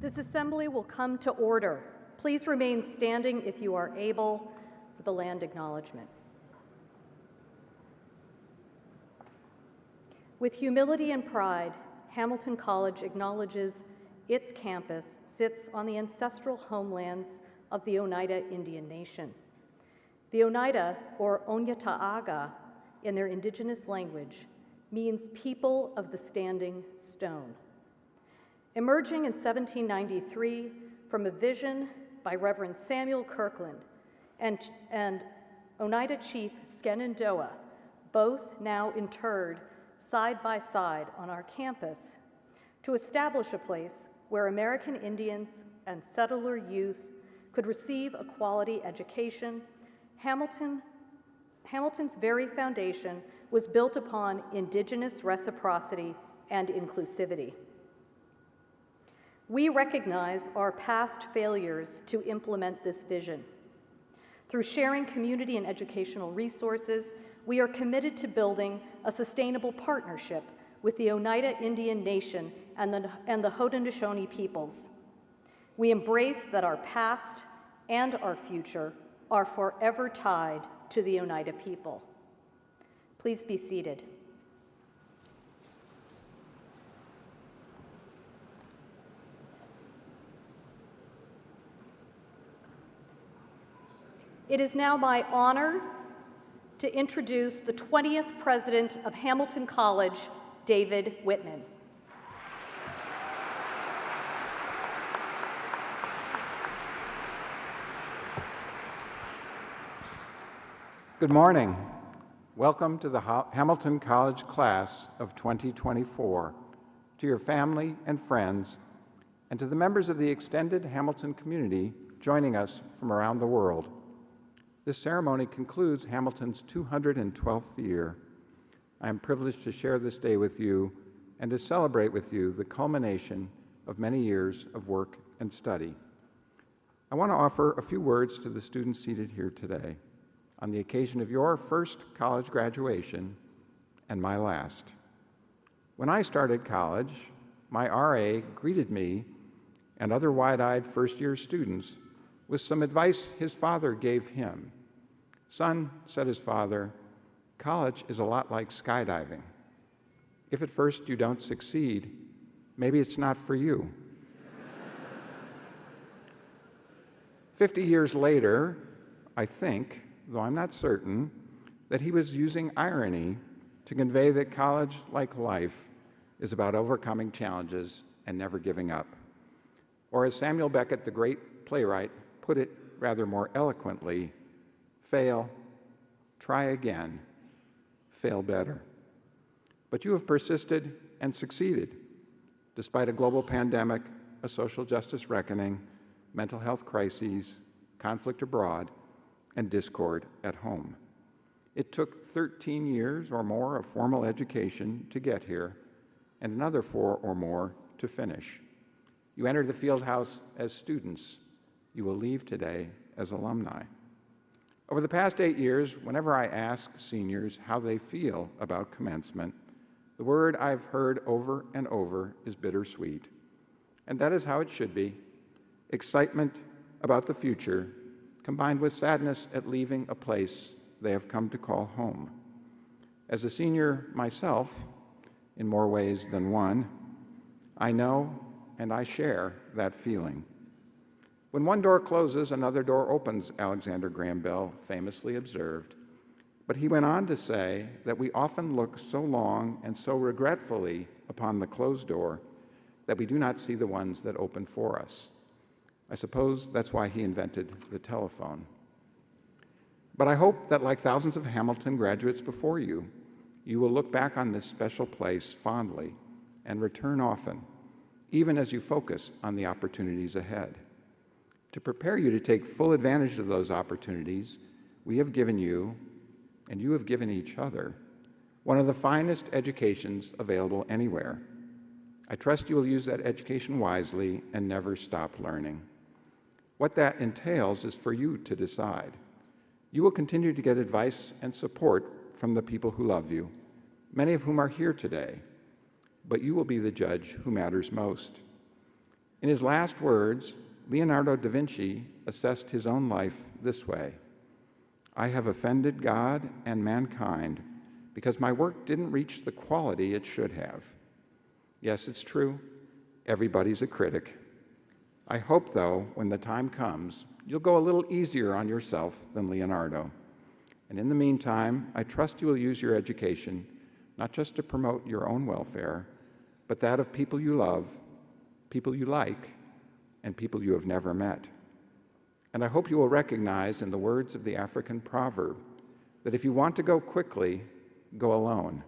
This assembly will come to order. Please remain standing if you are able for the land acknowledgement. With humility and pride, Hamilton College acknowledges its campus sits on the ancestral homelands of the Oneida Indian Nation. The Oneida, or Onyataaga in their indigenous language, means people of the standing stone. Emerging in 1793 from a vision by Reverend Samuel Kirkland and Oneida Chief Shenandoah, both now interred side by side on our campus, to establish a place where American Indians and settler youth could receive a quality education, Hamilton's very foundation was built upon indigenous reciprocity and inclusivity. We recognize our past failures to implement this vision. Through sharing community and educational resources, we are committed to building a sustainable partnership with the Oneida Indian Nation and the Haudenosaunee peoples. We embrace that our past and our future are forever tied to the Oneida people. Please be seated. It is now my honor to introduce the 20th president of Hamilton College, David Whitman. Good morning. welcome to the Hamilton College class of 2024, to your family and friends, and to the members of the extended Hamilton community joining us from around the world. This ceremony concludes Hamilton's 212th year. I am privileged to share this day with you and to celebrate with you the culmination of many years of work and study. I want to offer a few words to the students seated here today on the occasion of your first college graduation and my last. When I started college, my RA greeted me and other wide-eyed first-year students with some advice his father gave him. "Son," said his father, "college is a lot like skydiving. If at first you don't succeed, maybe it's not for you." 50 years later, I think, though I'm not certain, that he was using irony to convey that college, like life, is about overcoming challenges and never giving up. Or as Samuel Beckett, the great playwright, put it rather more eloquently, fail, try again, fail better. But you have persisted and succeeded, despite a global pandemic, a social justice reckoning, mental health crises, conflict abroad, and discord at home. It took 13 years or more of formal education to get here, and another 4 or more to finish. You entered the field house as students. You will leave today as alumni. Over the past 8 years, whenever I ask seniors how they feel about commencement, the word I've heard over and over is bittersweet. And that is how it should be. Excitement about the future, combined with sadness at leaving a place they have come to call home. As a senior myself, in more ways than one, I know and I share that feeling. When one door closes, another door opens, Alexander Graham Bell famously observed. But he went on to say that we often look so long and so regretfully upon the closed door that we do not see the ones that open for us. I suppose that's why he invented the telephone. But I hope that, like thousands of Hamilton graduates before you, you will look back on this special place fondly and return often, even as you focus on the opportunities ahead. To prepare you to take full advantage of those opportunities, we have given you, and you have given each other, one of the finest educations available anywhere. I trust you will use that education wisely and never stop learning. What that entails is for you to decide. You will continue to get advice and support from the people who love you, many of whom are here today, but you will be the judge who matters most. In his last words, Leonardo da Vinci assessed his own life this way: "I have offended God and mankind because my work didn't reach the quality it should have." Yes, it's true. Everybody's a critic. I hope, though, when the time comes, you'll go a little easier on yourself than Leonardo. And in the meantime, I trust you will use your education not just to promote your own welfare, but that of people you love, people you like, and people you have never met. And I hope you will recognize, in the words of the African proverb, that if you want to go quickly, go alone.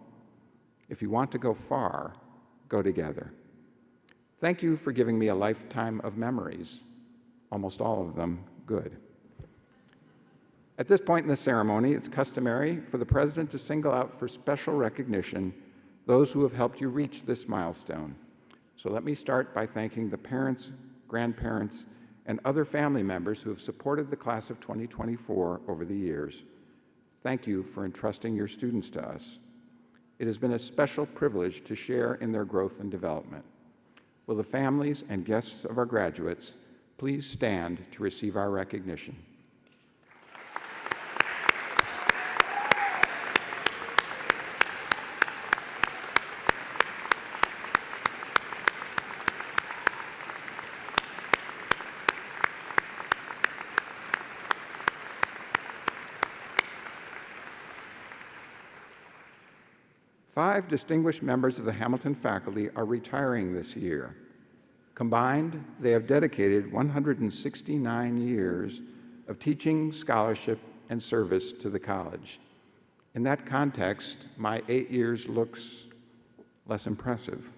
If you want to go far, go together. Thank you for giving me a lifetime of memories, almost all of them good. At this point in the ceremony, it's customary for the President to single out for special recognition those who have helped you reach this milestone. So let me start by thanking the parents, grandparents, and other family members who have supported the class of 2024 over the years. Thank you for entrusting your students to us. It has been a special privilege to share in their growth and development. Will the families and guests of our graduates please stand to receive our recognition? Five distinguished members of the Hamilton faculty are retiring this year. Combined, they have dedicated 169 years of teaching, scholarship, and service to the college. In that context, my 8 years looks less impressive.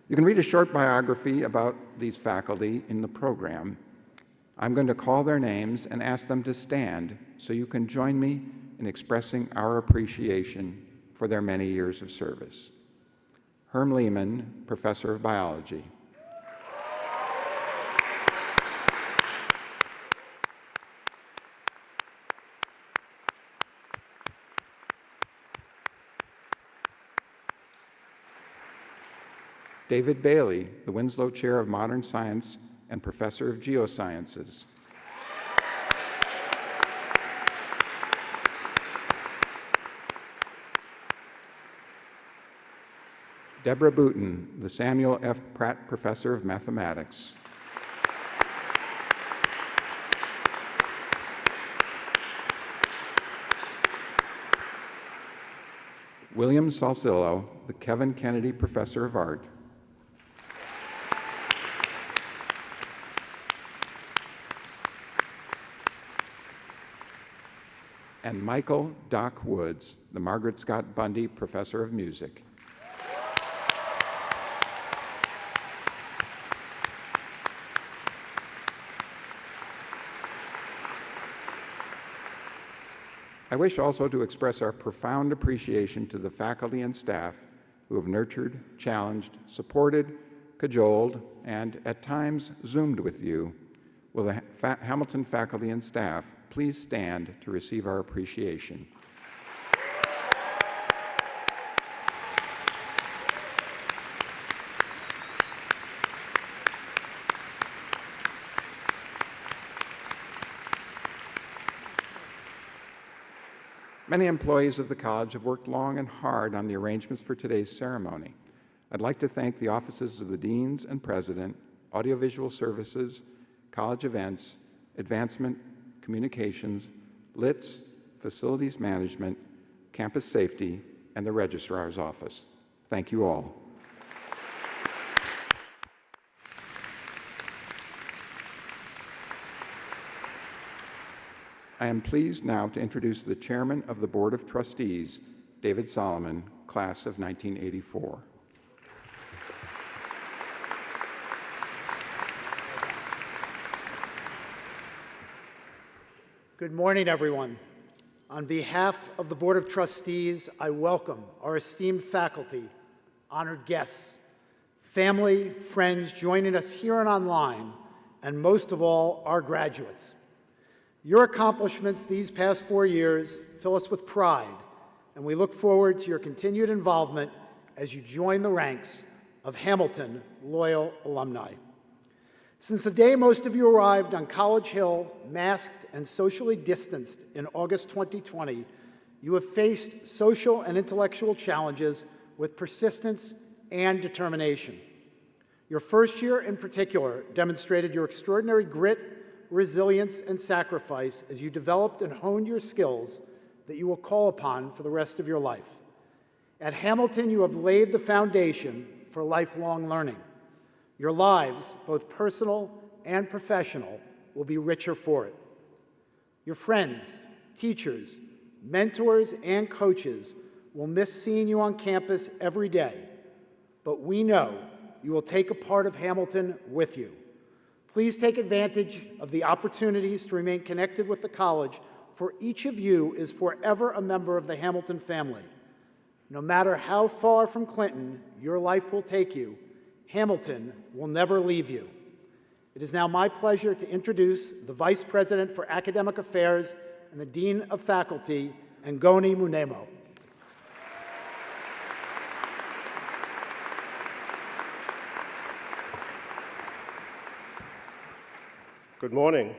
You can read a short biography about these faculty in the program. I'm going to call their names and ask them to stand so you can join me in expressing our appreciation for their many years of service. Herm Lehman, Professor of Biology. David Bailey, the Winslow Chair of Modern Science and Professor of Geosciences. Deborah Booten, the Samuel F. Pratt Professor of Mathematics. William Salsillo, the Kevin Kennedy Professor of Art. And Michael Doc Woods, the Margaret Scott Bundy Professor of Music. I wish also to express our profound appreciation to the faculty and staff who have nurtured, challenged, supported, cajoled, and at times Zoomed with you. Will the Hamilton faculty and staff please stand to receive our appreciation? Many employees of the college have worked long and hard on the arrangements for today's ceremony. I'd like to thank the offices of the deans and president, audiovisual services, college events, advancement, communications, LITs, facilities management, campus safety, and the registrar's office. Thank you all. I am pleased now to introduce the Chairman of the Board of Trustees, David Solomon, class of 1984. Good morning, everyone. On behalf of the Board of Trustees, I welcome our esteemed faculty, honored guests, family, friends joining us here and online, and most of all, our graduates. Your accomplishments these past 4 years fill us with pride, and we look forward to your continued involvement as you join the ranks of Hamilton loyal alumni. Since the day most of you arrived on College Hill, masked and socially distanced in August 2020, you have faced social and intellectual challenges with persistence and determination. Your first year in particular demonstrated your extraordinary grit, resilience, and sacrifice as you developed and honed your skills that you will call upon for the rest of your life. At Hamilton, you have laid the foundation for lifelong learning. Your lives, both personal and professional, will be richer for it. Your friends, teachers, mentors, and coaches will miss seeing you on campus every day, but we know you will take a part of Hamilton with you. Please take advantage of the opportunities to remain connected with the college, for each of you is forever a member of the Hamilton family. No matter how far from Clinton your life will take you, Hamilton will never leave you. It is now my pleasure to introduce the Vice President for Academic Affairs and the Dean of Faculty, Ngoni Munemo. Good morning.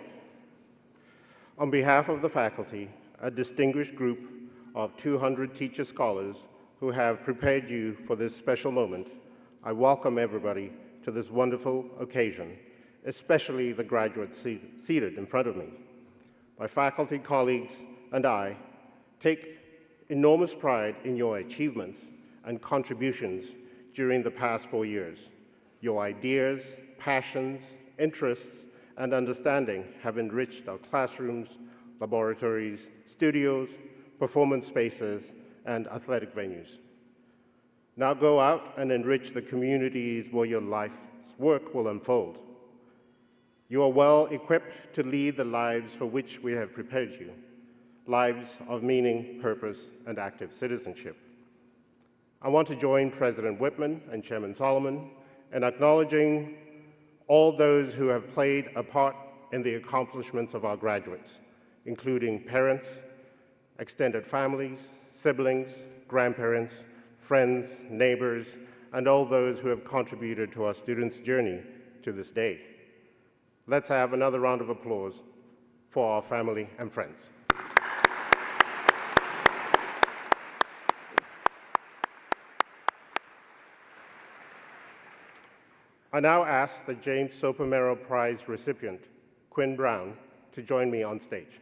On behalf of the faculty, a distinguished group of 200 teacher scholars who have prepared you for this special moment, I welcome everybody to this wonderful occasion, especially the graduates seated in front of me. My faculty colleagues and I take enormous pride in your achievements and contributions during the past 4 years. Your ideas, passions, interests, and understanding have enriched our classrooms, laboratories, studios, performance spaces, and athletic venues. Now go out and enrich the communities where your life's work will unfold. You are well equipped to lead the lives for which we have prepared you, lives of meaning, purpose, and active citizenship. I want to join President Whitman and Chairman Solomon in acknowledging all those who have played a part in the accomplishments of our graduates, including parents, extended families, siblings, grandparents, friends, neighbors, and all those who have contributed to our students' journey to this day. Let's have another round of applause for our family and friends. I now ask the James Soper Merrill Prize recipient, Quinn Brown, to join me on stage.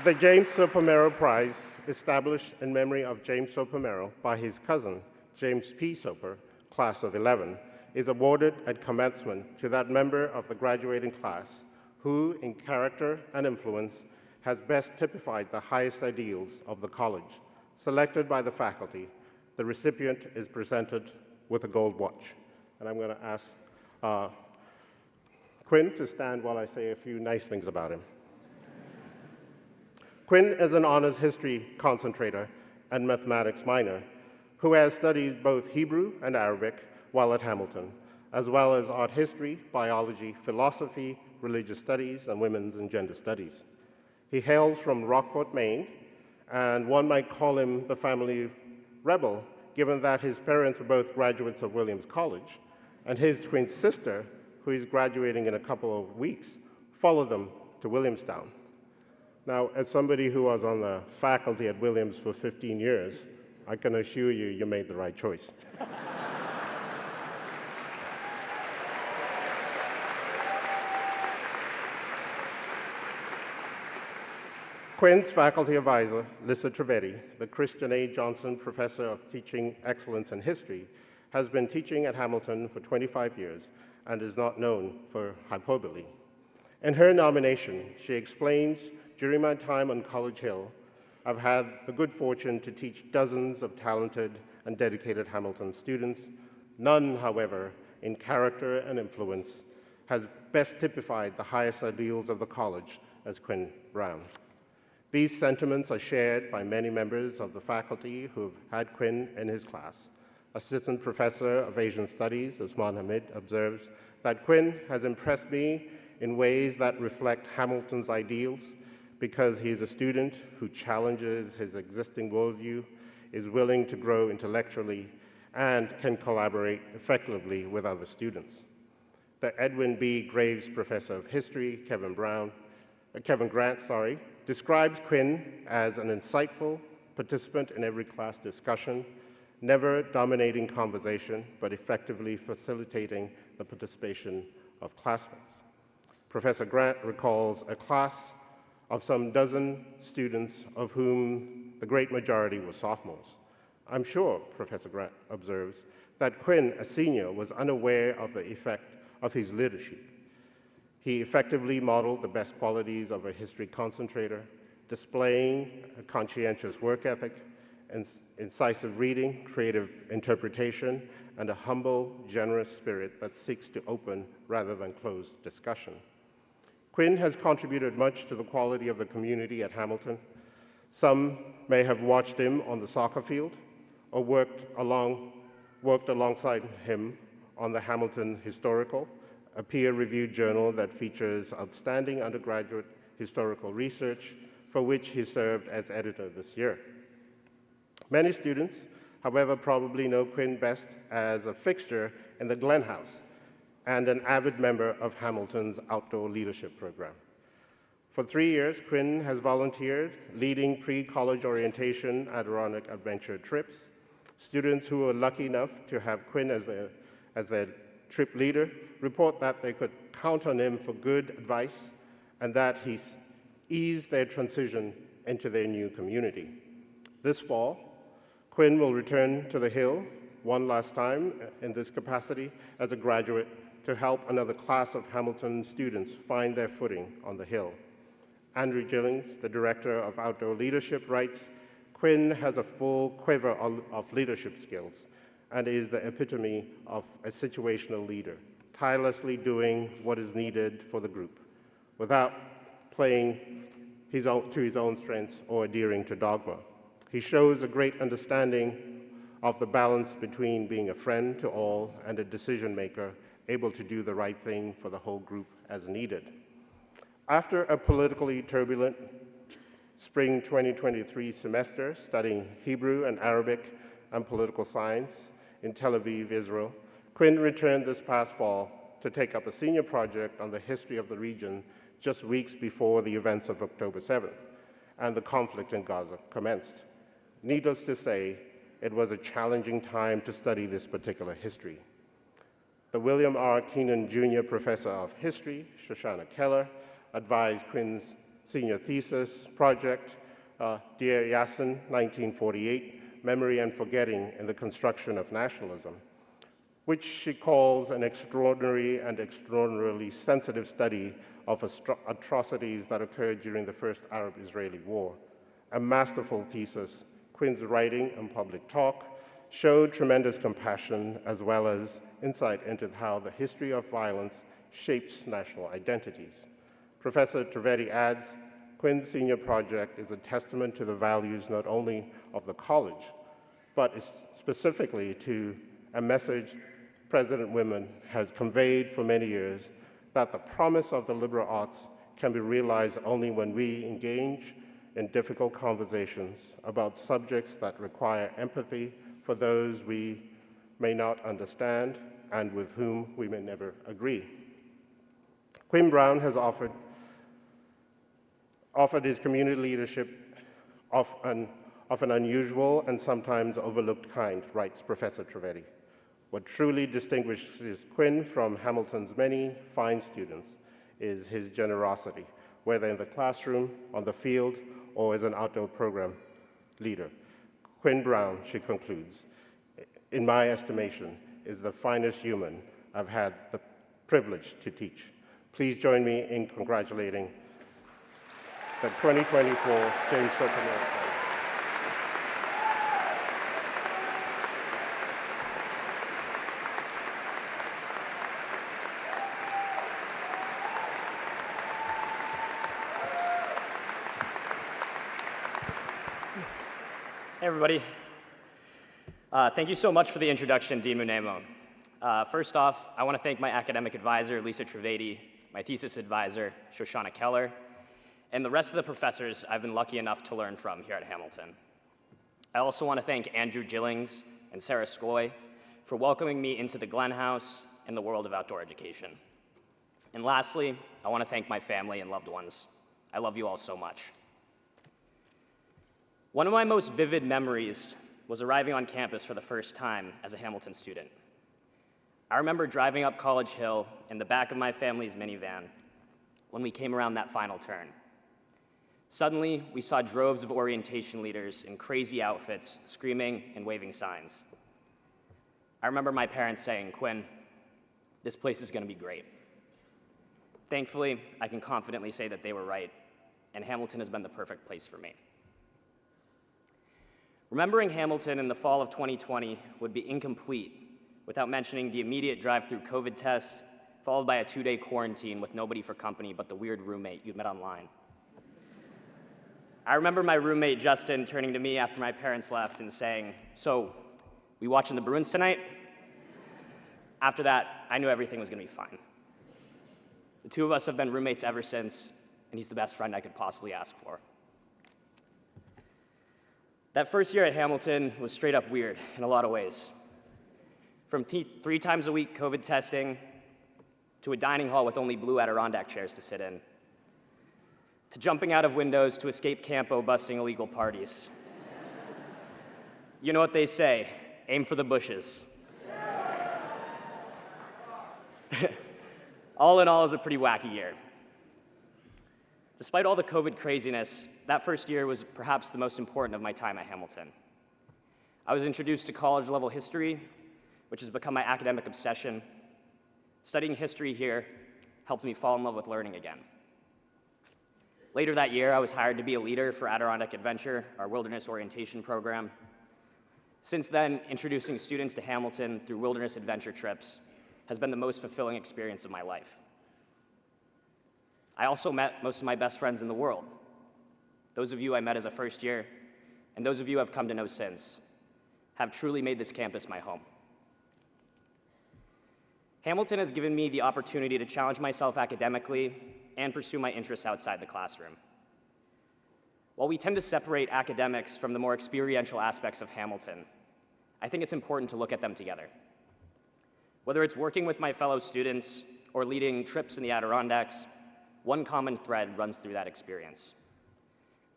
The James Soper Merrill Prize, established in memory of James Soper Merrill by his cousin, James P. Soper, class of 11, is awarded at commencement to that member of the graduating class who, in character and influence, has best typified the highest ideals of the college. Selected by the faculty, the recipient is presented with a gold watch. And I'm going to ask Quinn to stand while I say a few nice things about him. Quinn is an honors history concentrator and mathematics minor who has studied both Hebrew and Arabic while at Hamilton, as well as art history, biology, philosophy, religious studies, and women's and gender studies. He hails from Rockport, Maine, and one might call him the family rebel, given that his parents were both graduates of Williams College, and his twin sister, who is graduating in a couple of weeks, followed them to Williamstown. Now, as somebody who was on the faculty at Williams for 15 years, I can assure you, you made the right choice. Quinn's faculty advisor, Lissa Trivedi, the Christian A. Johnson Professor of Teaching Excellence in History, has been teaching at Hamilton for 25 years and is not known for hyperbole. In her nomination, she explains, during my time on College Hill, I've had the good fortune to teach dozens of talented and dedicated Hamilton students. None, however, in character and influence, has best typified the highest ideals of the college as Quinn Brown. These sentiments are shared by many members of the faculty who have had Quinn in his class. Assistant Professor of Asian Studies, Usman Hamid, observes that Quinn has impressed me in ways that reflect Hamilton's ideals because he is a student who challenges his existing worldview, is willing to grow intellectually, and can collaborate effectively with other students. The Edwin B. Graves Professor of History, Kevin Grant, describes Quinn as an insightful participant in every class discussion, never dominating conversation, but effectively facilitating the participation of classmates. Professor Grant recalls a class of some dozen students, of whom the great majority were sophomores. I'm sure, Professor Grant observes, that Quinn, a senior, was unaware of the effect of his leadership. He effectively modeled the best qualities of a history concentrator, displaying a conscientious work ethic, incisive reading, creative interpretation, and a humble, generous spirit that seeks to open rather than close discussion. Quinn has contributed much to the quality of the community at Hamilton. Some may have watched him on the soccer field or worked alongside him on the Hamilton Historical, a peer-reviewed journal that features outstanding undergraduate historical research, for which he served as editor this year. Many students, however, probably know Quinn best as a fixture in the Glenn House and an avid member of Hamilton's outdoor leadership program. For 3 years, Quinn has volunteered, leading pre-college orientation Adirondack adventure trips. Students who were lucky enough to have Quinn as their trip leader report that they could count on him for good advice and that he eased their transition into their new community. This fall, Quinn will return to the Hill one last time in this capacity as a graduate to help another class of Hamilton students find their footing on the Hill. Andrew Gillings, the director of Outdoor Leadership, writes, "Quinn has a full quiver of leadership skills and is the epitome of a situational leader, tirelessly doing what is needed for the group, without playing to his own strengths or adhering to dogma. He shows a great understanding of the balance between being a friend to all and a decision maker able to do the right thing for the whole group as needed." After a politically turbulent spring 2023 semester studying Hebrew and Arabic and political science in Tel Aviv, Israel, Quinn returned this past fall to take up a senior project on the history of the region just weeks before the events of October 7th and the conflict in Gaza commenced. Needless to say, it was a challenging time to study this particular history. The William R. Keenan Jr. Professor of History, Shoshana Keller, advised Quinn's senior thesis project, Dear Yassin, 1948, Memory and Forgetting in the Construction of Nationalism, which she calls an extraordinary and extraordinarily sensitive study of atrocities that occurred during the first Arab-Israeli War. A masterful thesis, Quinn's writing and public talk showed tremendous compassion as well as insight into how the history of violence shapes national identities. Professor Trivedi adds, Quinn's senior project is a testament to the values not only of the college, but specifically to a message President Whitman has conveyed for many years, that the promise of the liberal arts can be realized only when we engage in difficult conversations about subjects that require empathy for those we may not understand and with whom we may never agree. Quinn Brown has offered his community leadership of an unusual and sometimes overlooked kind, writes Professor Trivedi. What truly distinguishes Quinn from Hamilton's many fine students is his generosity, whether in the classroom, on the field, or as an outdoor program leader. Quinn Brown, she concludes, in my estimation, is the finest human I've had the privilege to teach. Please join me in congratulating the 2024 James Soper Prize. Hey, everybody. Thank you so much for the introduction, Dean Munemo. First off, I want to thank my academic advisor, Lisa Trivedi, my thesis advisor, Shoshana Keller, and the rest of the professors I've been lucky enough to learn from here at Hamilton. I also want to thank Andrew Gillings and Sarah Skoy for welcoming me into the Glenn House and the world of outdoor education. And lastly, I want to thank my family and loved ones. I love you all so much. One of my most vivid memories was arriving on campus for the first time as a Hamilton student. I remember driving up College Hill in the back of my family's minivan when we came around that final turn. Suddenly, we saw droves of orientation leaders in crazy outfits screaming and waving signs. I remember my parents saying, "Quinn, this place is going to be great." Thankfully, I can confidently say that they were right, and Hamilton has been the perfect place for me. Remembering Hamilton in the fall of 2020 would be incomplete without mentioning the immediate drive-through COVID test, followed by a 2-day quarantine with nobody for company but the weird roommate you'd met online. I remember my roommate, Justin, turning to me after my parents left and saying, "So, we watching the Bruins tonight?" After that, I knew everything was going to be fine. The two of us have been roommates ever since, and he's the best friend I could possibly ask for. That first year at Hamilton was straight up weird in a lot of ways. From 3 times a week COVID testing, to a dining hall with only blue Adirondack chairs to sit in, to jumping out of windows to escape campo busting illegal parties. You know what they say, aim for the bushes. All in all, it was a pretty wacky year. Despite all the COVID craziness, that first year was perhaps the most important of my time at Hamilton. I was introduced to college-level history, which has become my academic obsession. Studying history here helped me fall in love with learning again. Later that year, I was hired to be a leader for Adirondack Adventure, our wilderness orientation program. Since then, introducing students to Hamilton through wilderness adventure trips has been the most fulfilling experience of my life. I also met most of my best friends in the world. Those of you I met as a first year, and those of you I've come to know since, have truly made this campus my home. Hamilton has given me the opportunity to challenge myself academically and pursue my interests outside the classroom. While we tend to separate academics from the more experiential aspects of Hamilton, I think it's important to look at them together. Whether it's working with my fellow students or leading trips in the Adirondacks, one common thread runs through that experience.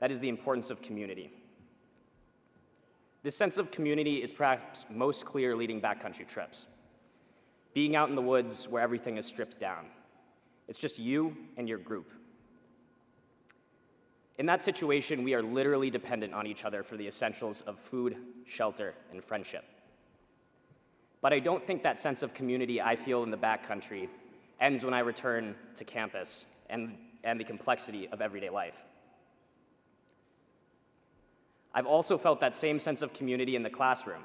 That is the importance of community. This sense of community is perhaps most clear leading backcountry trips. Being out in the woods where everything is stripped down. It's just you and your group. In that situation, we are literally dependent on each other for the essentials of food, shelter, and friendship. But I don't think that sense of community I feel in the backcountry ends when I return to campus and the complexity of everyday life. I've also felt that same sense of community in the classroom,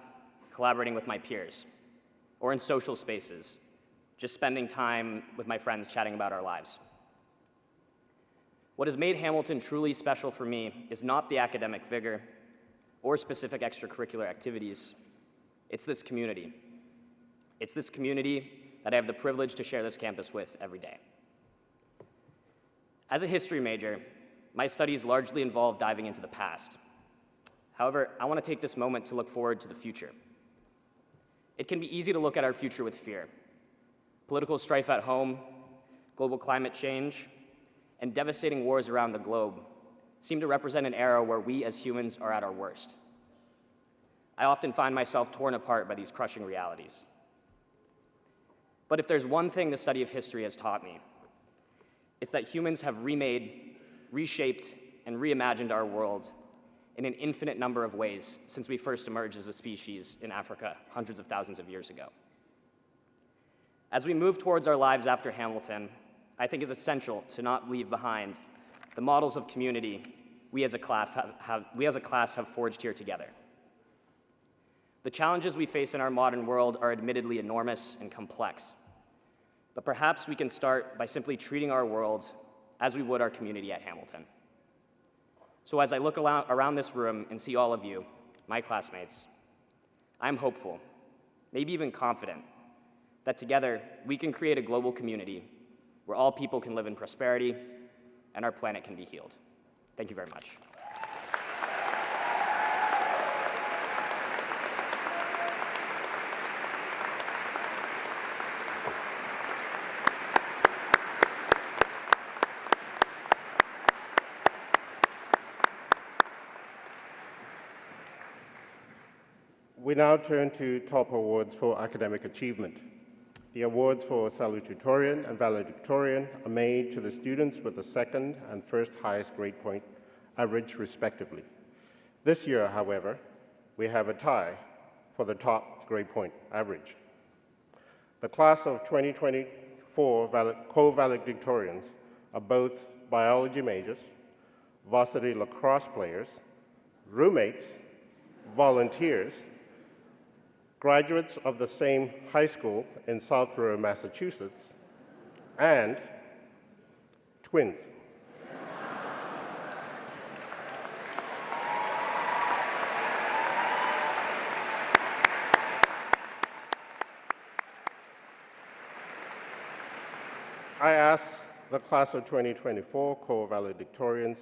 collaborating with my peers, or in social spaces, just spending time with my friends chatting about our lives. What has made Hamilton truly special for me is not the academic vigor or specific extracurricular activities. It's this community. It's this community that I have the privilege to share this campus with every day. As a history major, my studies largely involve diving into the past. However, I want to take this moment to look forward to the future. It can be easy to look at our future with fear. Political strife at home, global climate change, and devastating wars around the globe seem to represent an era where we as humans are at our worst. I often find myself torn apart by these crushing realities. But if there's one thing the study of history has taught me, it's that humans have remade, reshaped, and reimagined our world in an infinite number of ways since we first emerged as a species in Africa hundreds of thousands of years ago. As we move towards our lives after Hamilton, I think it's essential to not leave behind the models of community we as a class have forged here together. The challenges we face in our modern world are admittedly enormous and complex, but perhaps we can start by simply treating our world as we would our community at Hamilton. So as I look around this room and see all of you, my classmates, I'm hopeful, maybe even confident, that together we can create a global community where all people can live in prosperity and our planet can be healed. Thank you very much. We now turn to top awards for academic achievement. The awards for salutatorian and valedictorian are made to the students with the second and first highest grade point average, respectively. This year, however, we have a tie for the top grade point average. The class of 2024 co-valedictorians are both biology majors, varsity lacrosse players, roommates, volunteers, graduates of the same high school in Southborough, Massachusetts, and twins. I ask the class of 2024 co-valedictorians,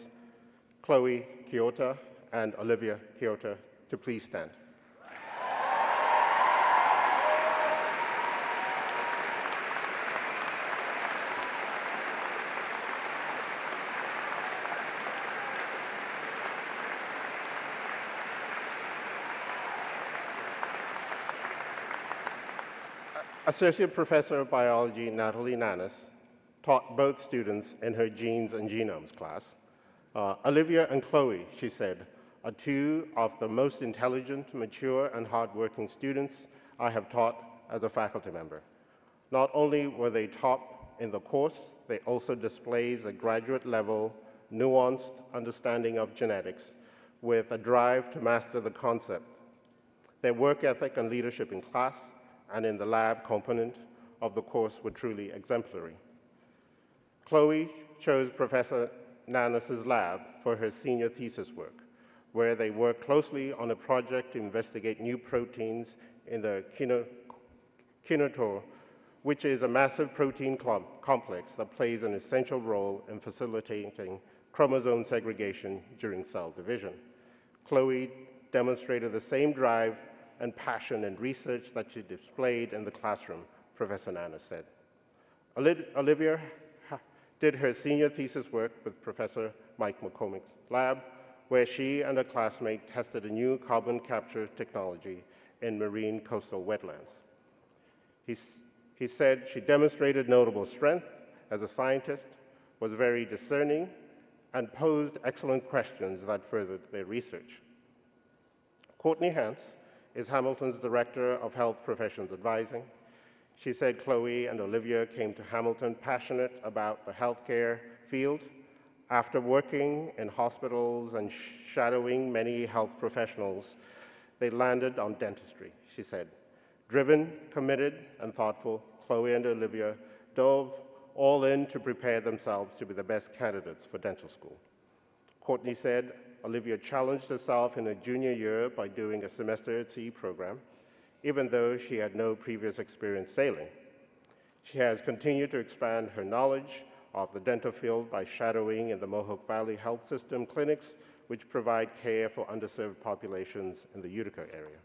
Chloe Kyoto and Olivia Kyoto, to please stand. Associate Professor of Biology Natalie Nannis taught both students in her Genes and Genomes class. Olivia and Chloe, she said, are two of the most intelligent, mature, and hardworking students I have taught as a faculty member. Not only were they top in the course, they also displays a graduate-level, nuanced understanding of genetics with a drive to master the concept. Their work ethic and leadership in class and in the lab component of the course were truly exemplary. Chloe chose Professor Nanus's lab for her senior thesis work, where they worked closely on a project to investigate new proteins in the kinetochore, which is a massive protein complex that plays an essential role in facilitating chromosome segregation during cell division. Chloe demonstrated the same drive and passion in research that she displayed in the classroom, Professor Nanus said. Olivia did her senior thesis work with Professor Mike McCormick's lab, where she and a classmate tested a new carbon capture technology in marine coastal wetlands. He said she demonstrated notable strength as a scientist, was very discerning, and posed excellent questions that furthered their research. Courtney Hance is Hamilton's Director of Health Professions Advising. She said Chloe and Olivia came to Hamilton passionate about the healthcare field. After working in hospitals and shadowing many health professionals, they landed on dentistry, she said. Driven, committed, and thoughtful, Chloe and Olivia dove all in to prepare themselves to be the best candidates for dental school. Courtney said Olivia challenged herself in her junior year by doing a semester at sea program, even though she had no previous experience sailing. She has continued to expand her knowledge of the dental field by shadowing in the Mohawk Valley Health System clinics, which provide care for underserved populations in the Utica area.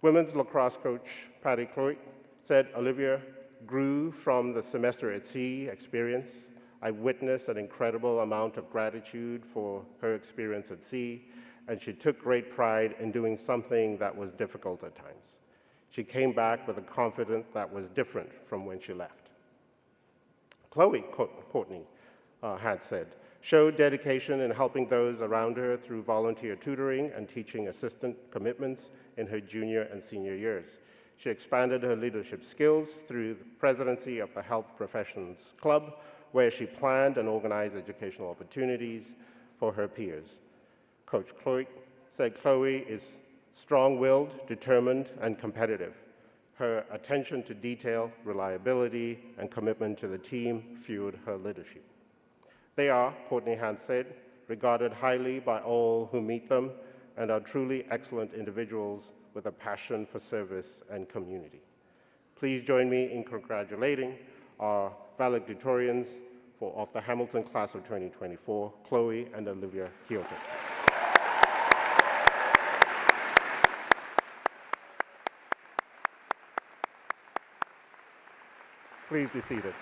Women's lacrosse coach Patty Cloyd said Olivia grew from the semester at sea experience. I witnessed an incredible amount of gratitude for her experience at sea, and she took great pride in doing something that was difficult at times. She came back with a confidence that was different from when she left. Chloe, Courtney had said, showed dedication in helping those around her through volunteer tutoring and teaching assistant commitments in her junior and senior years. She expanded her leadership skills through the presidency of the Health Professions Club, where she planned and organized educational opportunities for her peers. Coach Cloyd said Chloe is strong-willed, determined, and competitive. Her attention to detail, reliability, and commitment to the team fueled her leadership. They are, Courtney Hance said, regarded highly by all who meet them and are truly excellent individuals with a passion for service and community. Please join me in congratulating our valedictorians of the Hamilton class of 2024, Chloe and Olivia Kyoto. Please be seated.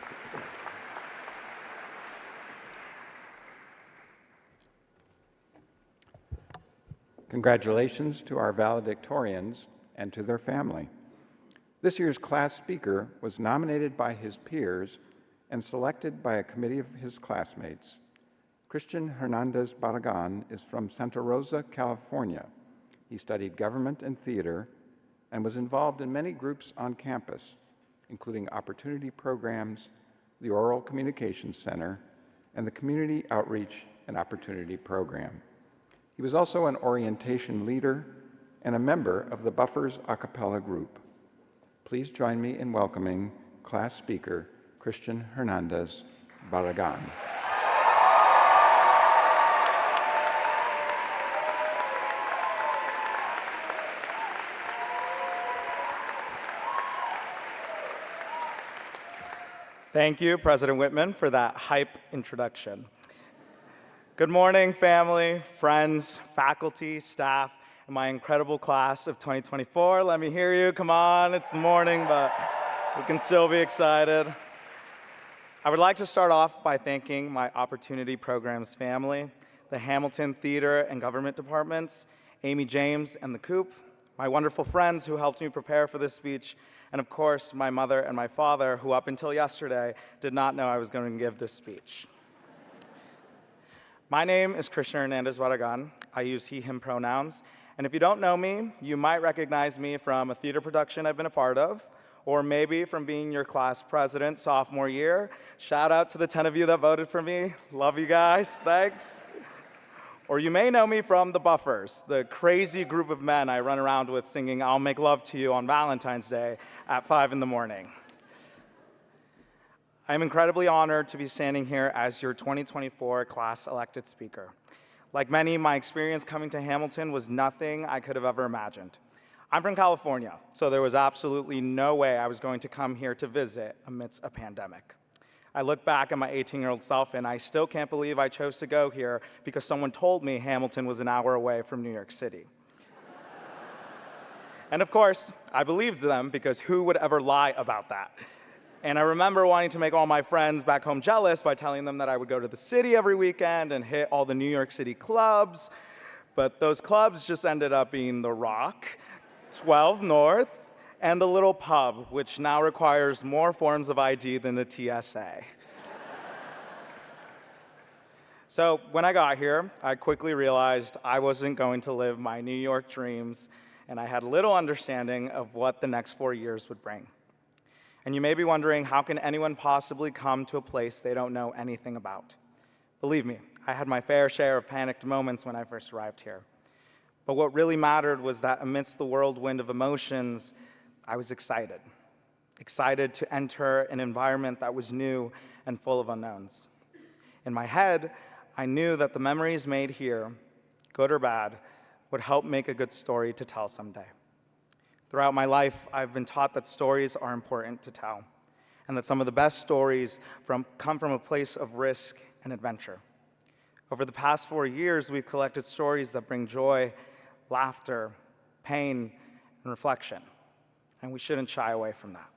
Congratulations to our valedictorians and to their family. This year's class speaker was nominated by his peers and selected by a committee of his classmates. Christian Hernandez Barragan is from Santa Rosa, California. He studied government and theater and was involved in many groups on campus, including opportunity programs, the Oral Communications Center, and the Community Outreach and Opportunity Program. He was also an orientation leader and a member of the Buffers a cappella group. Please join me in welcoming class speaker Christian Hernandez Barragan. Thank you, President Whitman, for that hype introduction. Good morning, family, friends, faculty, staff, and my incredible class of 2024. Let me hear you. Come on, it's the morning, but we can still be excited. I would like to start off by thanking my Opportunity Programs family, the Hamilton Theater and Government Departments, Amy James and the Coop, my wonderful friends who helped me prepare for this speech, and of course, my mother and my father, who up until yesterday did not know I was going to give this speech. My name is Christian Hernandez Barragan. I use he, him pronouns, And if you don't know me, you might recognize me from a theater production I've been a part of, or maybe from being your class president sophomore year. Shout out to the 10 of you that voted for me. Love you guys, thanks. Or you may know me from the Buffers, the crazy group of men I run around with singing "I'll Make Love to You" on Valentine's Day at 5 in the morning. I am incredibly honored to be standing here as your 2024 class elected speaker. Like many, my experience coming to Hamilton was nothing I could have ever imagined. I'm from California, so there was absolutely no way I was going to come here to visit amidst a pandemic. I look back at my 18-year-old self, and I still can't believe I chose to go here because someone told me Hamilton was an hour away from New York City. And of course, I believed them because who would ever lie about that? And I remember wanting to make all my friends back home jealous by telling them that I would go to the city every weekend and hit all the New York City clubs. But those clubs just ended up being The Rock, 12 North, and the little pub, which now requires more forms of ID than the TSA. So when I got here, I quickly realized I wasn't going to live my New York dreams, and I had little understanding of what the next 4 years would bring. And you may be wondering, how can anyone possibly come to a place they don't know anything about? Believe me, I had my fair share of panicked moments when I first arrived here. But what really mattered was that amidst the whirlwind of emotions, I was excited. Excited to enter an environment that was new and full of unknowns. In my head, I knew that the memories made here, good or bad, would help make a good story to tell someday. Throughout my life, I've been taught that stories are important to tell, and that some of the best stories come from a place of risk and adventure. Over the past 4 years, we've collected stories that bring joy, laughter, pain, and reflection, and we shouldn't shy away from that.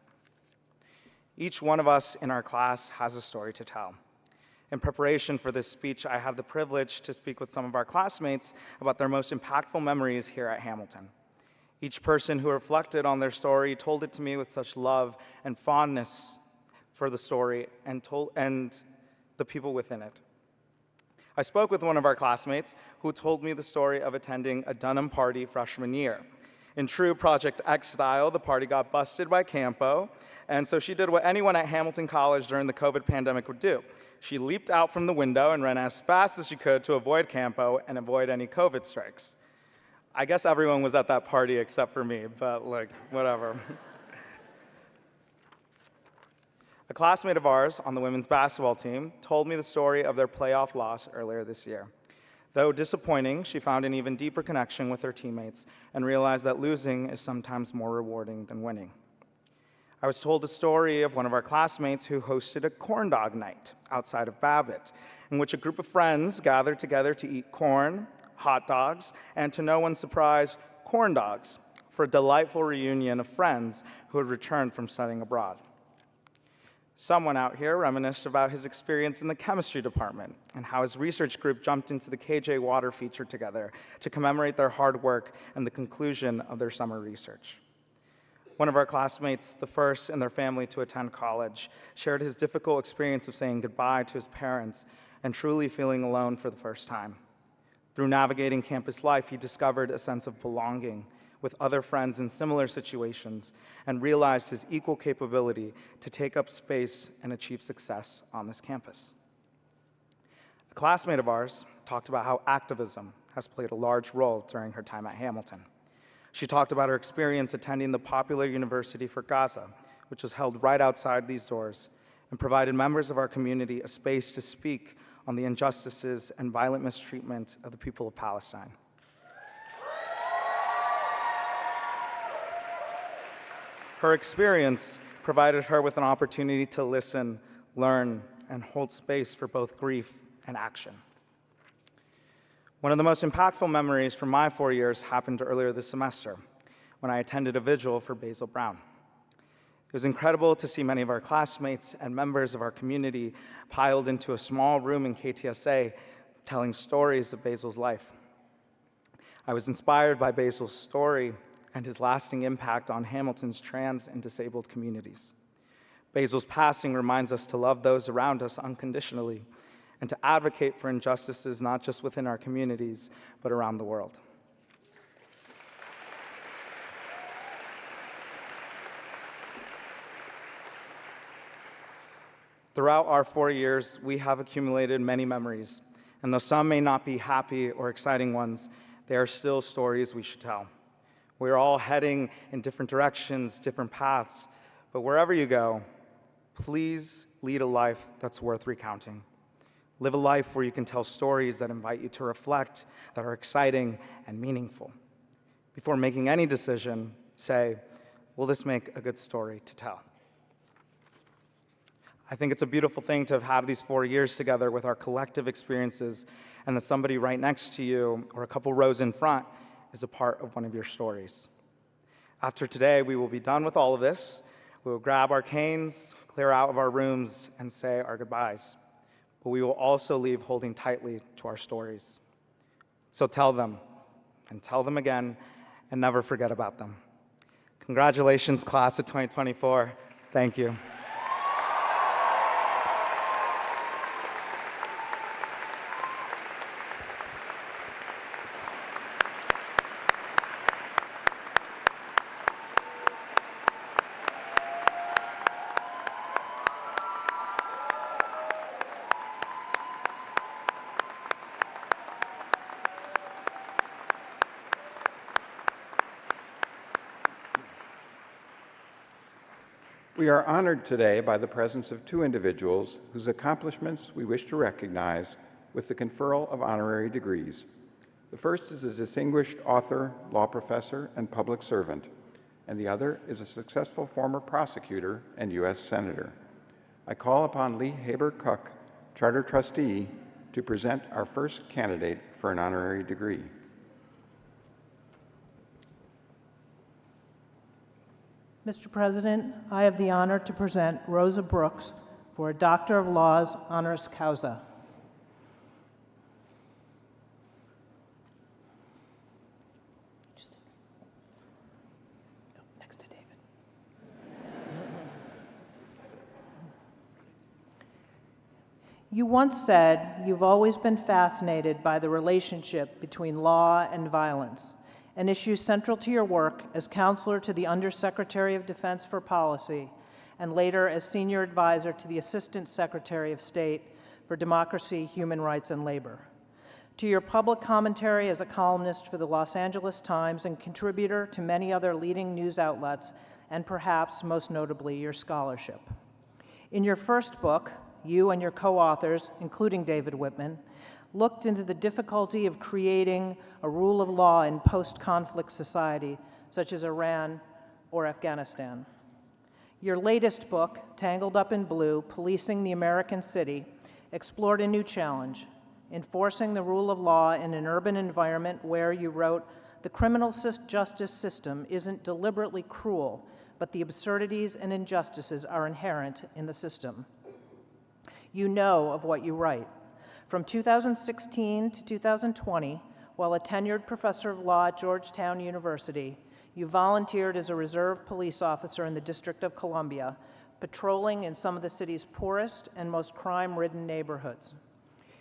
Each one of us in our class has a story to tell. In preparation for this speech, I had the privilege to speak with some of our classmates about their most impactful memories here at Hamilton. Each person who reflected on their story told it to me with such love and fondness for the story and the people within it. I spoke with one of our classmates who told me the story of attending a Dunham party freshman year. In true Project X style, the party got busted by Campo, and so she did what anyone at Hamilton College during the COVID pandemic would do. She leaped out from the window and ran as fast as she could to avoid Campo and avoid any COVID strikes. I guess everyone was at that party except for me, but like, whatever. A classmate of ours on the women's basketball team told me the story of their playoff loss earlier this year. Though disappointing, she found an even deeper connection with her teammates and realized that losing is sometimes more rewarding than winning. I was told a story of one of our classmates who hosted a corn dog night outside of Babbitt, in which a group of friends gathered together to eat corn, hot dogs, and to no one's surprise, corn dogs, for a delightful reunion of friends who had returned from studying abroad. Someone out here reminisced about his experience in the chemistry department and how his research group jumped into the KJ Water feature together to commemorate their hard work and the conclusion of their summer research. One of our classmates, the first in their family to attend college, shared his difficult experience of saying goodbye to his parents and truly feeling alone for the first time. Through navigating campus life, he discovered a sense of belonging with other friends in similar situations and realized his equal capability to take up space and achieve success on this campus. A classmate of ours talked about how activism has played a large role during her time at Hamilton. She talked about her experience attending the popular University for Gaza, which was held right outside these doors, and provided members of our community a space to speak on the injustices and violent mistreatment of the people of Palestine. Her experience provided her with an opportunity to listen, learn, and hold space for both grief and action. One of the most impactful memories from my 4 years happened earlier this semester when I attended a vigil for Basil Brown. It was incredible to see many of our classmates and members of our community piled into a small room in KTSA telling stories of Basil's life. I was inspired by Basil's story and his lasting impact on Hamilton's trans and disabled communities. Basil's passing reminds us to love those around us unconditionally and to advocate for injustices not just within our communities, but around the world. Throughout our 4 years, we have accumulated many memories, and though some may not be happy or exciting ones, they are still stories we should tell. We are all heading in different directions, different paths, but wherever you go, please lead a life that's worth recounting. Live a life where you can tell stories that invite you to reflect, that are exciting and meaningful. Before making any decision, say, will this make a good story to tell? I think it's a beautiful thing to have had these 4 years together with our collective experiences, and that somebody right next to you or a couple rows in front is a part of one of your stories. After today, we will be done with all of this. We will grab our canes, clear out of our rooms, and say our goodbyes. But we will also leave holding tightly to our stories. So tell them, and tell them again, and never forget about them. Congratulations, class of 2024. Thank you. We are honored today by the presence of two individuals whose accomplishments we wish to recognize with the conferral of honorary degrees. The first is a distinguished author, law professor, and public servant, and the other is a successful former prosecutor and U.S. Senator. I call upon Lee Haber-Cook, Charter Trustee, to present our first candidate for an honorary degree. Mr. President, I have the honor to present Rosa Brooks for a Doctor of Laws honoris causa. Next to David. You once said you've always been fascinated by the relationship between law and violence, an issue central to your work as counselor to the Undersecretary of Defense for Policy, and later as senior advisor to the Assistant Secretary of State for Democracy, Human Rights, and Labor. To your public commentary as a columnist for the Los Angeles Times and contributor to many other leading news outlets, and perhaps most notably your scholarship. In your first book, you and your co-authors, including David Whitman, looked into the difficulty of creating a rule of law in post-conflict society, such as Iran or Afghanistan. Your latest book, Tangled Up in Blue, Policing the American City, explored a new challenge, enforcing the rule of law in an urban environment where, you wrote, the criminal justice system isn't deliberately cruel, but the absurdities and injustices are inherent in the system. You know of what you write. From 2016 to 2020, while a tenured professor of law at Georgetown University, you volunteered as a reserve police officer in the District of Columbia, patrolling in some of the city's poorest and most crime-ridden neighborhoods.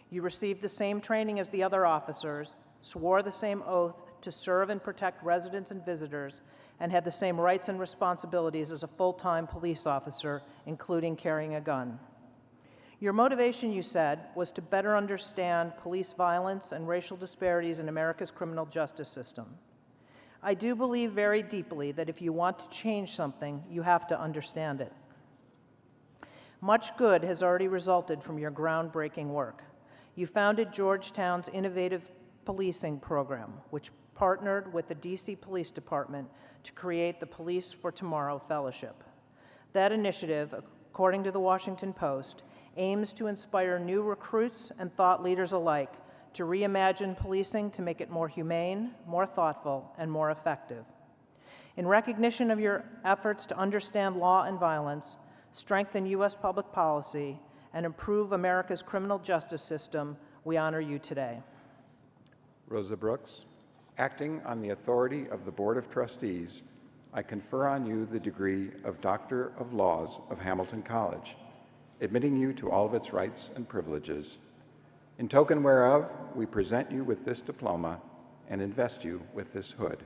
You received the same training as the other officers, swore the same oath to serve and protect residents and visitors, and had the same rights and responsibilities as a full-time police officer, including carrying a gun. Your motivation, you said, was to better understand police violence and racial disparities in America's criminal justice system. I do believe very deeply that if you want to change something, you have to understand it. Much good has already resulted from your groundbreaking work. You founded Georgetown's innovative policing program, which partnered with the DC Police Department to create the Police for Tomorrow Fellowship. That initiative, according to the Washington Post, aims to inspire new recruits and thought leaders alike to reimagine policing to make it more humane, more thoughtful, and more effective. In recognition of your efforts to understand law and violence, strengthen U.S. public policy, and improve America's criminal justice system, we honor you today. Rosa Brooks, acting on the authority of the Board of Trustees, I confer on you the degree of Doctor of Laws of Hamilton College, admitting you to all of its rights and privileges. In token whereof, we present you with this diploma and invest you with this hood.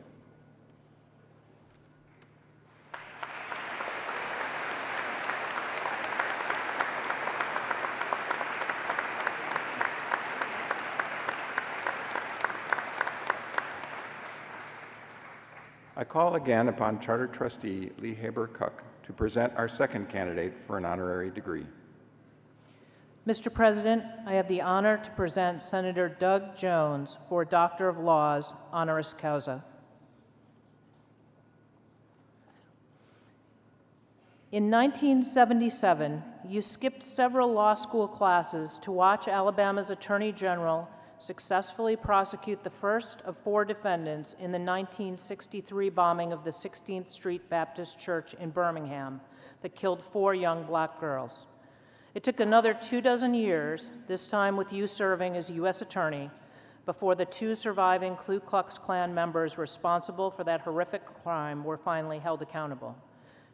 I call again upon Charter Trustee Lee Haber-Cook to present our second candidate for an honorary degree. Mr. President, I have the honor to present Senator Doug Jones for Doctor of Laws, honoris causa. In 1977, you skipped several law school classes to watch Alabama's Attorney General successfully prosecute the first of 4 defendants in the 1963 bombing of the 16th Street Baptist Church in Birmingham that killed 4 young black girls. It took another 24 years, this time with you serving as U.S. Attorney, before the 2 surviving Ku Klux Klan members responsible for that horrific crime were finally held accountable.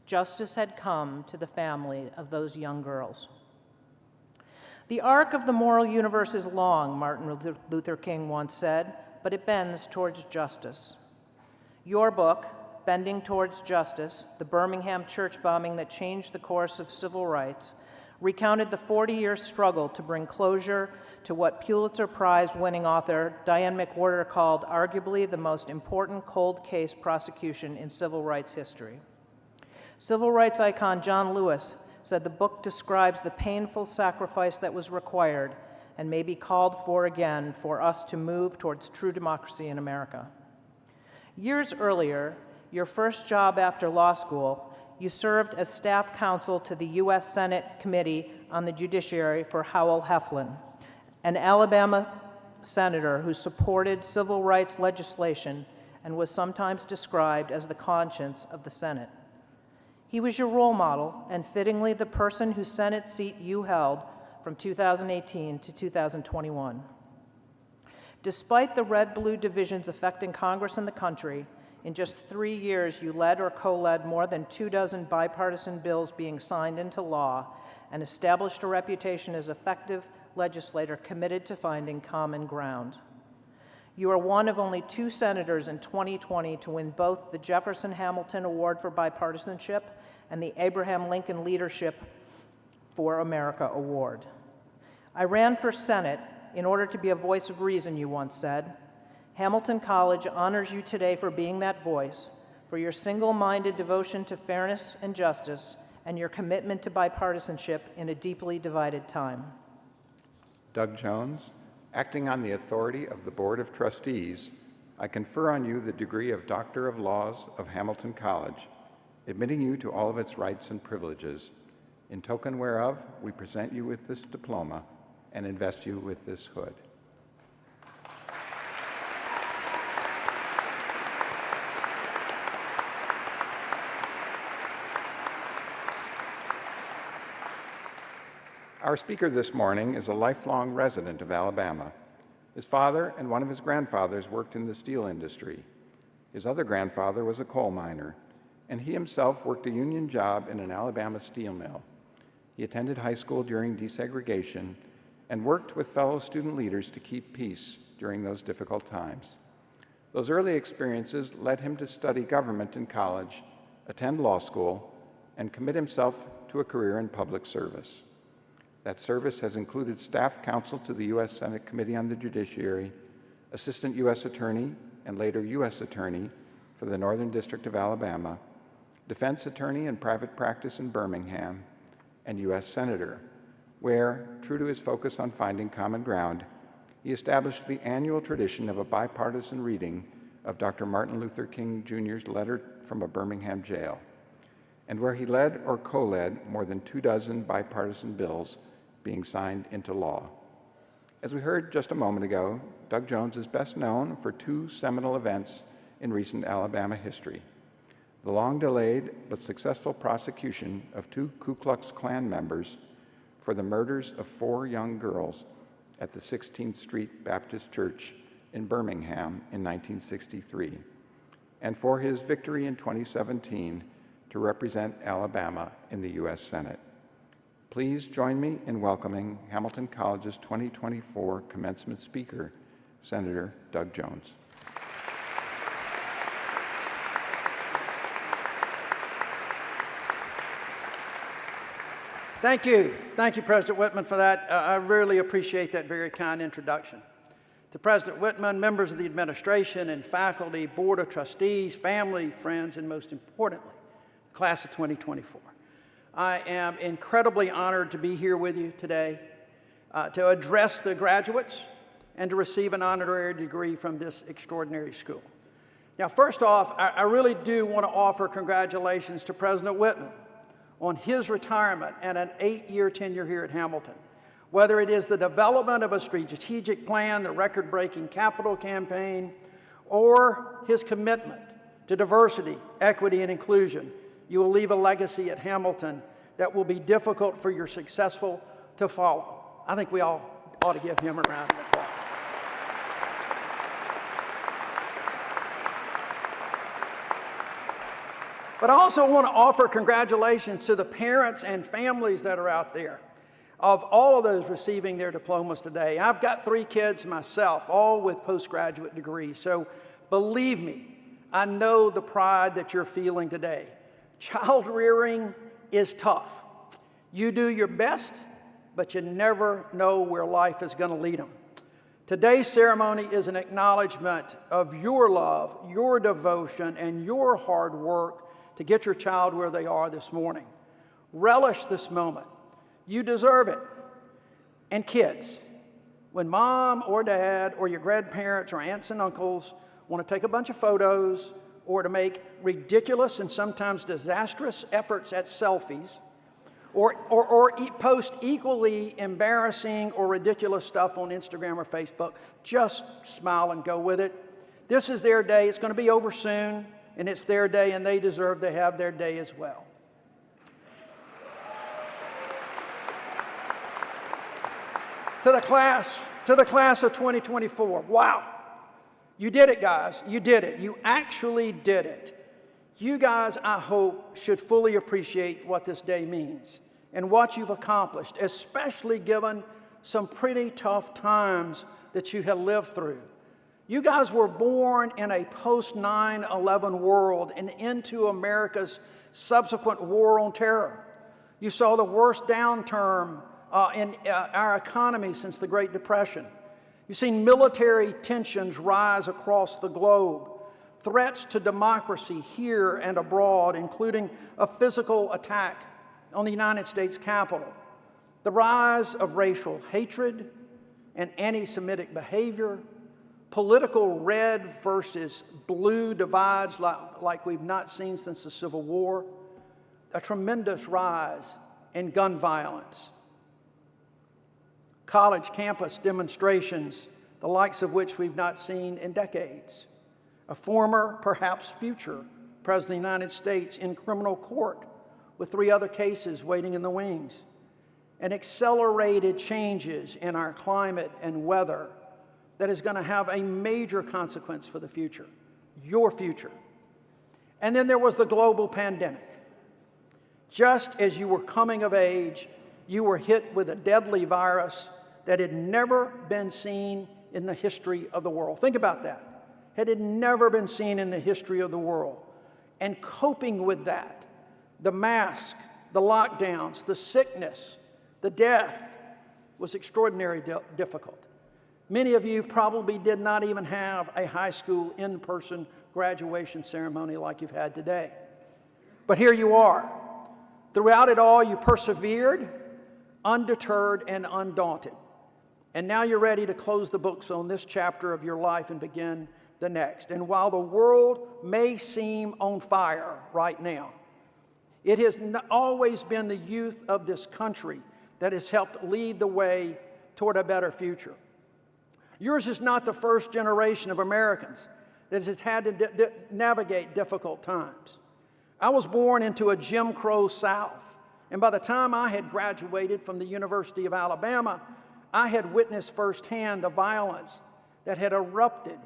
Justice had come to the family of those young girls. The arc of the moral universe is long, Martin Luther King once said, but it bends towards justice. Your book, Bending Towards Justice, the Birmingham church bombing that changed the course of civil rights, recounted the 40-year struggle to bring closure to what Pulitzer Prize-winning author Diane McWhorter called arguably the most important cold case prosecution in civil rights history. Civil rights icon John Lewis said the book describes the painful sacrifice that was required and may be called for again for us to move towards true democracy in America. Years earlier, your first job after law school, you served as staff counsel to the U.S. Senate Committee on the Judiciary for Howell Heflin, an Alabama senator who supported civil rights legislation and was sometimes described as the conscience of the Senate. He was your role model and fittingly the person whose Senate seat you held from 2018 to 2021. Despite the red-blue divisions affecting Congress and the country, in just 3 years you led or co-led more than 24 bipartisan bills being signed into law and established a reputation as effective legislator committed to finding common ground. You are one of only 2 senators in 2020 to win both the Jefferson Hamilton Award for Bipartisanship and the Abraham Lincoln Leadership for America Award. I ran for Senate in order to be a voice of reason, you once said. Hamilton College honors you today for being that voice, for your single-minded devotion to fairness and justice, and your commitment to bipartisanship in a deeply divided time. Doug Jones, acting on the authority of the Board of Trustees, I confer on you the degree of Doctor of Laws of Hamilton College, admitting you to all of its rights and privileges. In token whereof, we present you with this diploma and invest you with this hood. Our speaker this morning is a lifelong resident of Alabama. His father and one of his grandfathers worked in the steel industry. His other grandfather was a coal miner, and he himself worked a union job in an Alabama steel mill. He attended high school during desegregation and worked with fellow student leaders to keep peace during those difficult times. Those early experiences led him to study government in college, attend law school, and commit himself to a career in public service. That service has included staff counsel to the U.S. Senate Committee on the Judiciary, assistant U.S. attorney and later U.S. attorney for the Northern District of Alabama, defense attorney in private practice in Birmingham, and U.S. senator, where, true to his focus on finding common ground, he established the annual tradition of a bipartisan reading of Dr. Martin Luther King Jr.'s letter from a Birmingham jail, and where he led or co-led more than 24 bipartisan bills being signed into law. As we heard just a moment ago, Doug Jones is best known for 2 seminal events in recent Alabama history: the long-delayed but successful prosecution of 2 Ku Klux Klan members for the murders of 4 young girls at the 16th Street Baptist Church in Birmingham in 1963, and for his victory in 2017 to represent Alabama in the U.S. Senate. Please join me in welcoming Hamilton College's 2024 commencement speaker, Senator Doug Jones. Thank you. Thank you, President Whitman, for that. I really appreciate that very kind introduction. To President Whitman, members of the administration and faculty, Board of Trustees, family, friends, and most importantly, class of 2024. I am incredibly honored to be here with you today to address the graduates and to receive an honorary degree from this extraordinary school. Now, first off, I really do want to offer congratulations to President Whitman on his retirement and an 8-year tenure here at Hamilton. Whether it is the development of a strategic plan, the record-breaking capital campaign, or his commitment to diversity, equity, and inclusion, you will leave a legacy at Hamilton that will be difficult for your successful to follow. I think we all ought to give him a round of applause. But I also want to offer congratulations to the parents and families that are out there of all of those receiving their diplomas today. I've got 3 kids myself, all with postgraduate degrees. So believe me, I know the pride that you're feeling today. Child rearing is tough. You do your best, but you never know where life is going to lead them. Today's ceremony is an acknowledgement of your love, your devotion, and your hard work to get your child where they are this morning. Relish this moment. You deserve it. And kids, when mom or dad or your grandparents or aunts and uncles want to take a bunch of photos or to make ridiculous and sometimes disastrous efforts at selfies, or post equally embarrassing or ridiculous stuff on Instagram or Facebook, just smile and go with it. This is their day. It's going to be over soon. And it's their day, and they deserve to have their day as well. To the class of 2024, wow. You did it, guys. You did it. You actually did it. You guys, I hope, should fully appreciate what this day means and what you've accomplished, especially given some pretty tough times that you have lived through. You guys were born in a post-9/11 world and into America's subsequent war on terror. You saw the worst downturn in our economy since the Great Depression. You've seen military tensions rise across the globe, threats to democracy here and abroad, including a physical attack on the United States Capitol, the rise of racial hatred and anti-Semitic behavior, political red versus blue divides like we've not seen since the Civil War, a tremendous rise in gun violence, college campus demonstrations, the likes of which we've not seen in decades, a former, perhaps future, President of the United States in criminal court with 3 other cases waiting in the wings, and accelerated changes in our climate and weather that is going to have a major consequence for the future, your future. And then there was the global pandemic. Just as you were coming of age, you were hit with a deadly virus that had never been seen in the history of the world. Think about that. It had never been seen in the history of the world. And coping with that, the mask, the lockdowns, the sickness, the death, was extraordinarily difficult. Many of you probably did not even have a high school in-person graduation ceremony like you've had today. But here you are. Throughout it all, you persevered, undeterred, and undaunted. And now you're ready to close the books on this chapter of your life and begin the next. And while the world may seem on fire right now, it has always been the youth of this country that has helped lead the way toward a better future. Yours is not the first generation of Americans that has had to navigate difficult times. I was born into a Jim Crow South, and by the time I had graduated from the University of Alabama, I had witnessed firsthand the violence that had erupted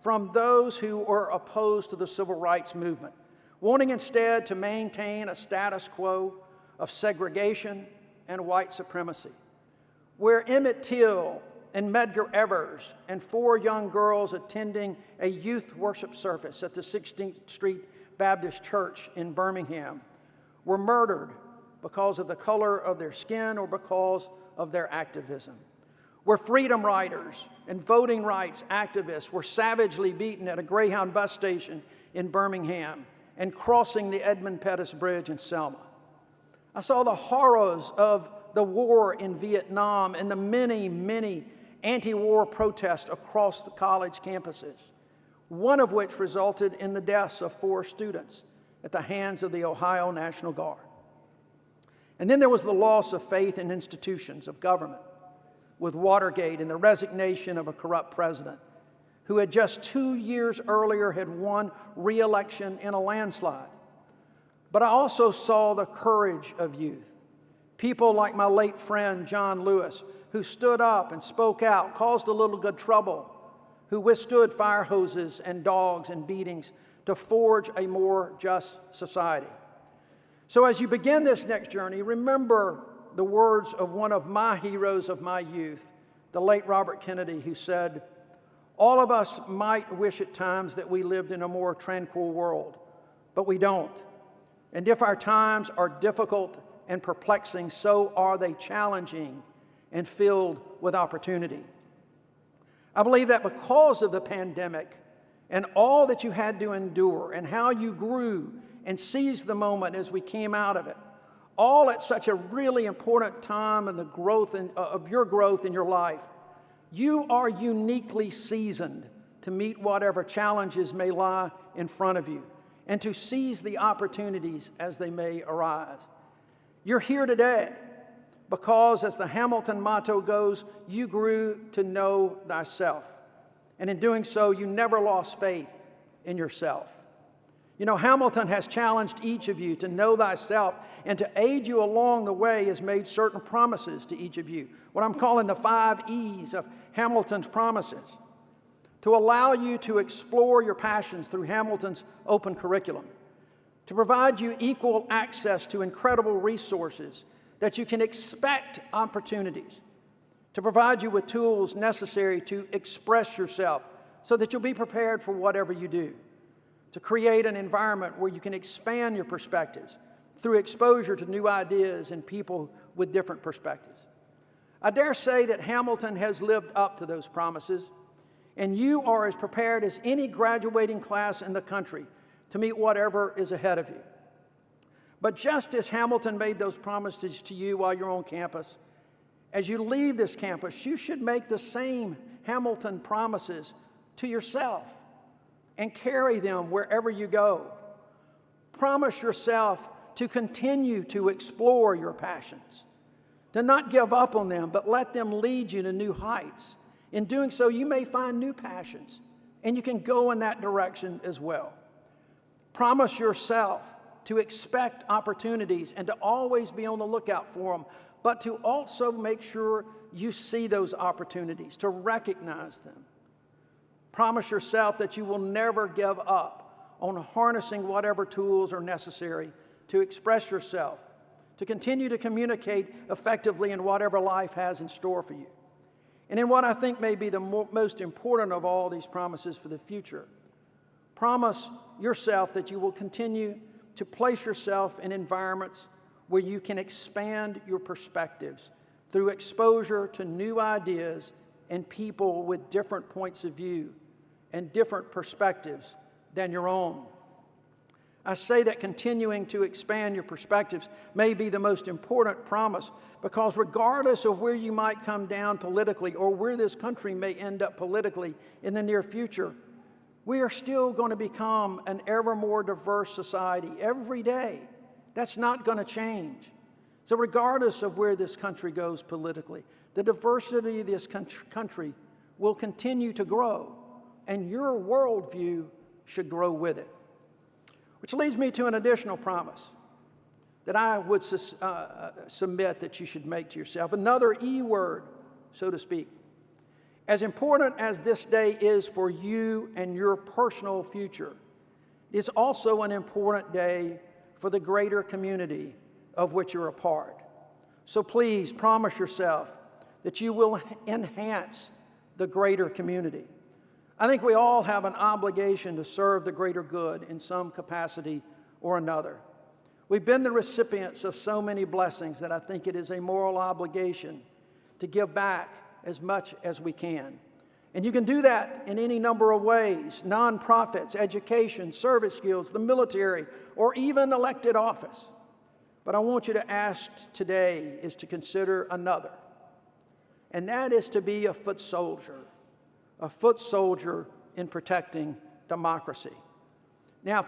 from those who were opposed to the civil rights movement, wanting instead to maintain a status quo of segregation and white supremacy, where Emmett Till and Medgar Evers and 4 young girls attending a youth worship service at the 16th Street Baptist Church in Birmingham were murdered because of the color of their skin or because of their activism, where freedom riders and voting rights activists were savagely beaten at a Greyhound bus station in Birmingham and crossing the Edmund Pettus Bridge in Selma. I saw the horrors of the war in Vietnam and the many, many anti-war protests across the college campuses, one of which resulted in the deaths of 4 students at the hands of the Ohio National Guard. And then there was the loss of faith in institutions of government, with Watergate and the resignation of a corrupt president who had just 2 years earlier had won re-election in a landslide. But I also saw the courage of youth. People like my late friend John Lewis, who stood up and spoke out, caused a little good trouble, who withstood fire hoses and dogs and beatings to forge a more just society. So as you begin this next journey, remember the words of one of my heroes of my youth, the late Robert Kennedy, who said, "All of us might wish at times that we lived in a more tranquil world, but we don't. And if our times are difficult and perplexing, so are they challenging and filled with opportunity." I believe that because of the pandemic and all that you had to endure and how you grew and seized the moment as we came out of it, all at such a really important time in the growth of your growth in your life, you are uniquely seasoned to meet whatever challenges may lie in front of you and to seize the opportunities as they may arise. You're here today because, as the Hamilton motto goes, you grew to know thyself. And in doing so, you never lost faith in yourself. You know, Hamilton has challenged each of you to know thyself, and to aid you along the way has made certain promises to each of you, what I'm calling the 5 E's of Hamilton's promises, to allow you to explore your passions through Hamilton's open curriculum, to provide you equal access to incredible resources that you can expect opportunities, to provide you with tools necessary to express yourself so that you'll be prepared for whatever you do, to create an environment where you can expand your perspectives through exposure to new ideas and people with different perspectives. I dare say that Hamilton has lived up to those promises, and you are as prepared as any graduating class in the country to meet whatever is ahead of you. But just as Hamilton made those promises to you while you're on campus, as you leave this campus, you should make the same Hamilton promises to yourself and carry them wherever you go. Promise yourself to continue to explore your passions, to not give up on them, but let them lead you to new heights. In doing so, you may find new passions, and you can go in that direction as well. Promise yourself to expect opportunities and to always be on the lookout for them, but to also make sure you see those opportunities, to recognize them. Promise yourself that you will never give up on harnessing whatever tools are necessary to express yourself, to continue to communicate effectively in whatever life has in store for you. And in what I think may be the most important of all these promises for the future, promise yourself that you will continue to place yourself in environments where you can expand your perspectives through exposure to new ideas and people with different points of view and different perspectives than your own. I say that continuing to expand your perspectives may be the most important promise, because regardless of where you might come down politically or where this country may end up politically in the near future, we are still going to become an ever more diverse society every day. That's not going to change. So regardless of where this country goes politically, the diversity of this country will continue to grow, and your worldview should grow with it. Which leads me to an additional promise that I would submit that you should make to yourself. Another E word, so to speak. As important as this day is for you and your personal future, it is also an important day for the greater community of which you're a part. So please promise yourself that you will enhance the greater community. I think we all have an obligation to serve the greater good in some capacity or another. We've been the recipients of so many blessings that I think it is a moral obligation to give back as much as we can. And you can do that in any number of ways: nonprofits, education, service skills, the military, or even elected office. But I want you to ask today is to consider another, and that is to be a foot soldier in protecting democracy. Now,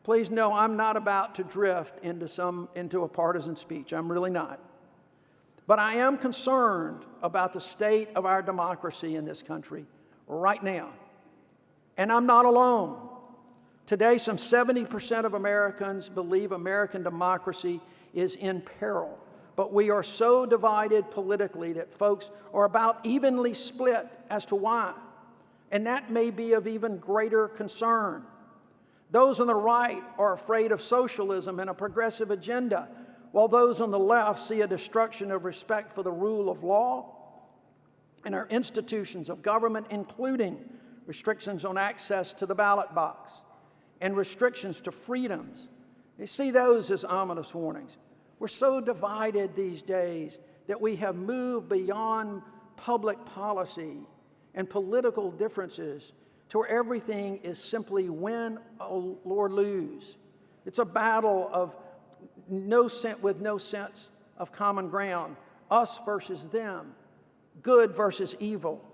please know I'm not about to drift into a partisan speech. I'm really not. But I am concerned about the state of our democracy in this country right now. And I'm not alone. Today, some 70% of Americans believe American democracy is in peril. But we are so divided politically that folks are about evenly split as to why. And that may be of even greater concern. Those on the right are afraid of socialism and a progressive agenda, while those on the left see a destruction of respect for the rule of law and our institutions of government, including restrictions on access to the ballot box and restrictions to freedoms. They see those as ominous warnings. We're so divided these days that we have moved beyond public policy and political differences to where everything is simply win or lose. It's a battle of with no sense of common ground, us versus them, good versus evil.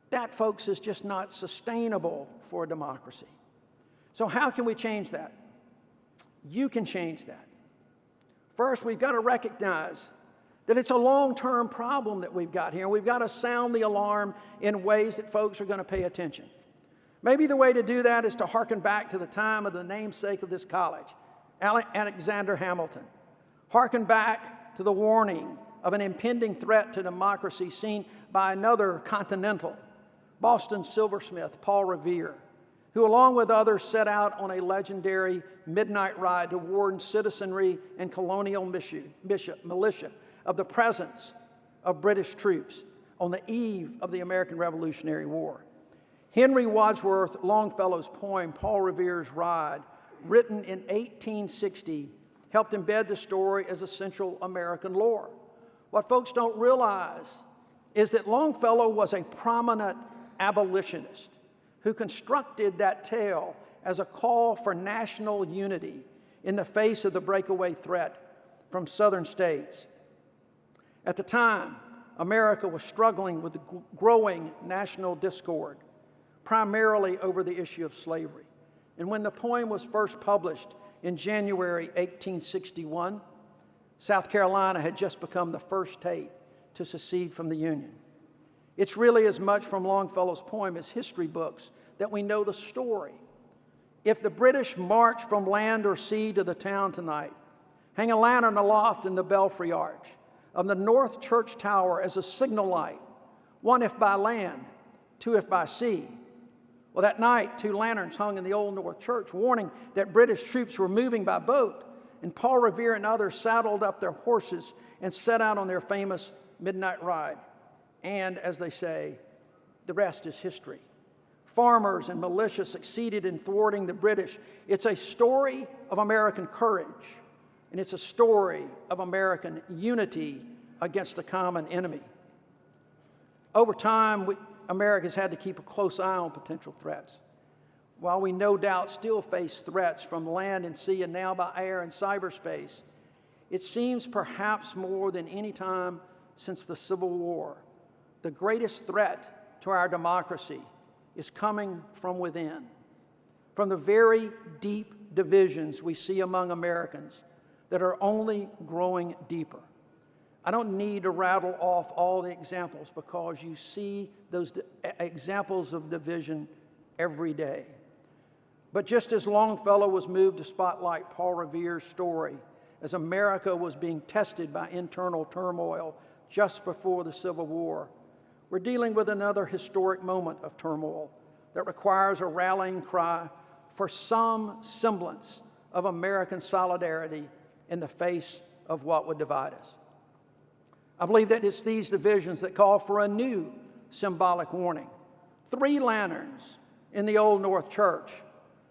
That, folks, is just not sustainable for a democracy. So how can we change that? You can change that. First, we've got to recognize that it's a long-term problem that we've got here, and we've got to sound the alarm in ways that folks are going to pay attention. Maybe the way to do that is to hearken back to the time of the namesake of this college, Alexander Hamilton. Hearken back to the warning of an impending threat to democracy seen by another continental, Boston silversmith Paul Revere, who along with others set out on a legendary midnight ride to warn citizenry and colonial militia of the presence of British troops on the eve of the American Revolutionary War. Henry Wadsworth Longfellow's poem, Paul Revere's Ride, written in 1860, helped embed the story as essential American lore. What folks don't realize is that Longfellow was a prominent abolitionist who constructed that tale as a call for national unity in the face of the breakaway threat from southern states. At the time, America was struggling with the growing national discord, primarily over the issue of slavery. And when the poem was first published in January 1861, South Carolina had just become the first state to secede from the Union. It's really as much from Longfellow's poem as history books that we know the story. If the British march from land or sea to the town tonight, hang a lantern aloft in the belfry arch of the north church tower as a signal light, one if by land, two if by sea. Well, that night, 2 lanterns hung in the Old North Church, warning that British troops were moving by boat, and Paul Revere and others saddled up their horses and set out on their famous midnight ride. And, as they say, the rest is history. Farmers and militia succeeded in thwarting the British. It's a story of American courage, and it's a story of American unity against a common enemy. Over time, America's had to keep a close eye on potential threats. While we no doubt still face threats from land and sea and now by air and cyberspace, it seems perhaps more than any time since the Civil War, the greatest threat to our democracy is coming from within, from the very deep divisions we see among Americans that are only growing deeper. I don't need to rattle off all the examples because you see those examples of division every day. But just as Longfellow was moved to spotlight Paul Revere's story as America was being tested by internal turmoil just before the Civil War, we're dealing with another historic moment of turmoil that requires a rallying cry for some semblance of American solidarity in the face of what would divide us. I believe that it's these divisions that call for a new symbolic warning. 3 lanterns in the Old North Church,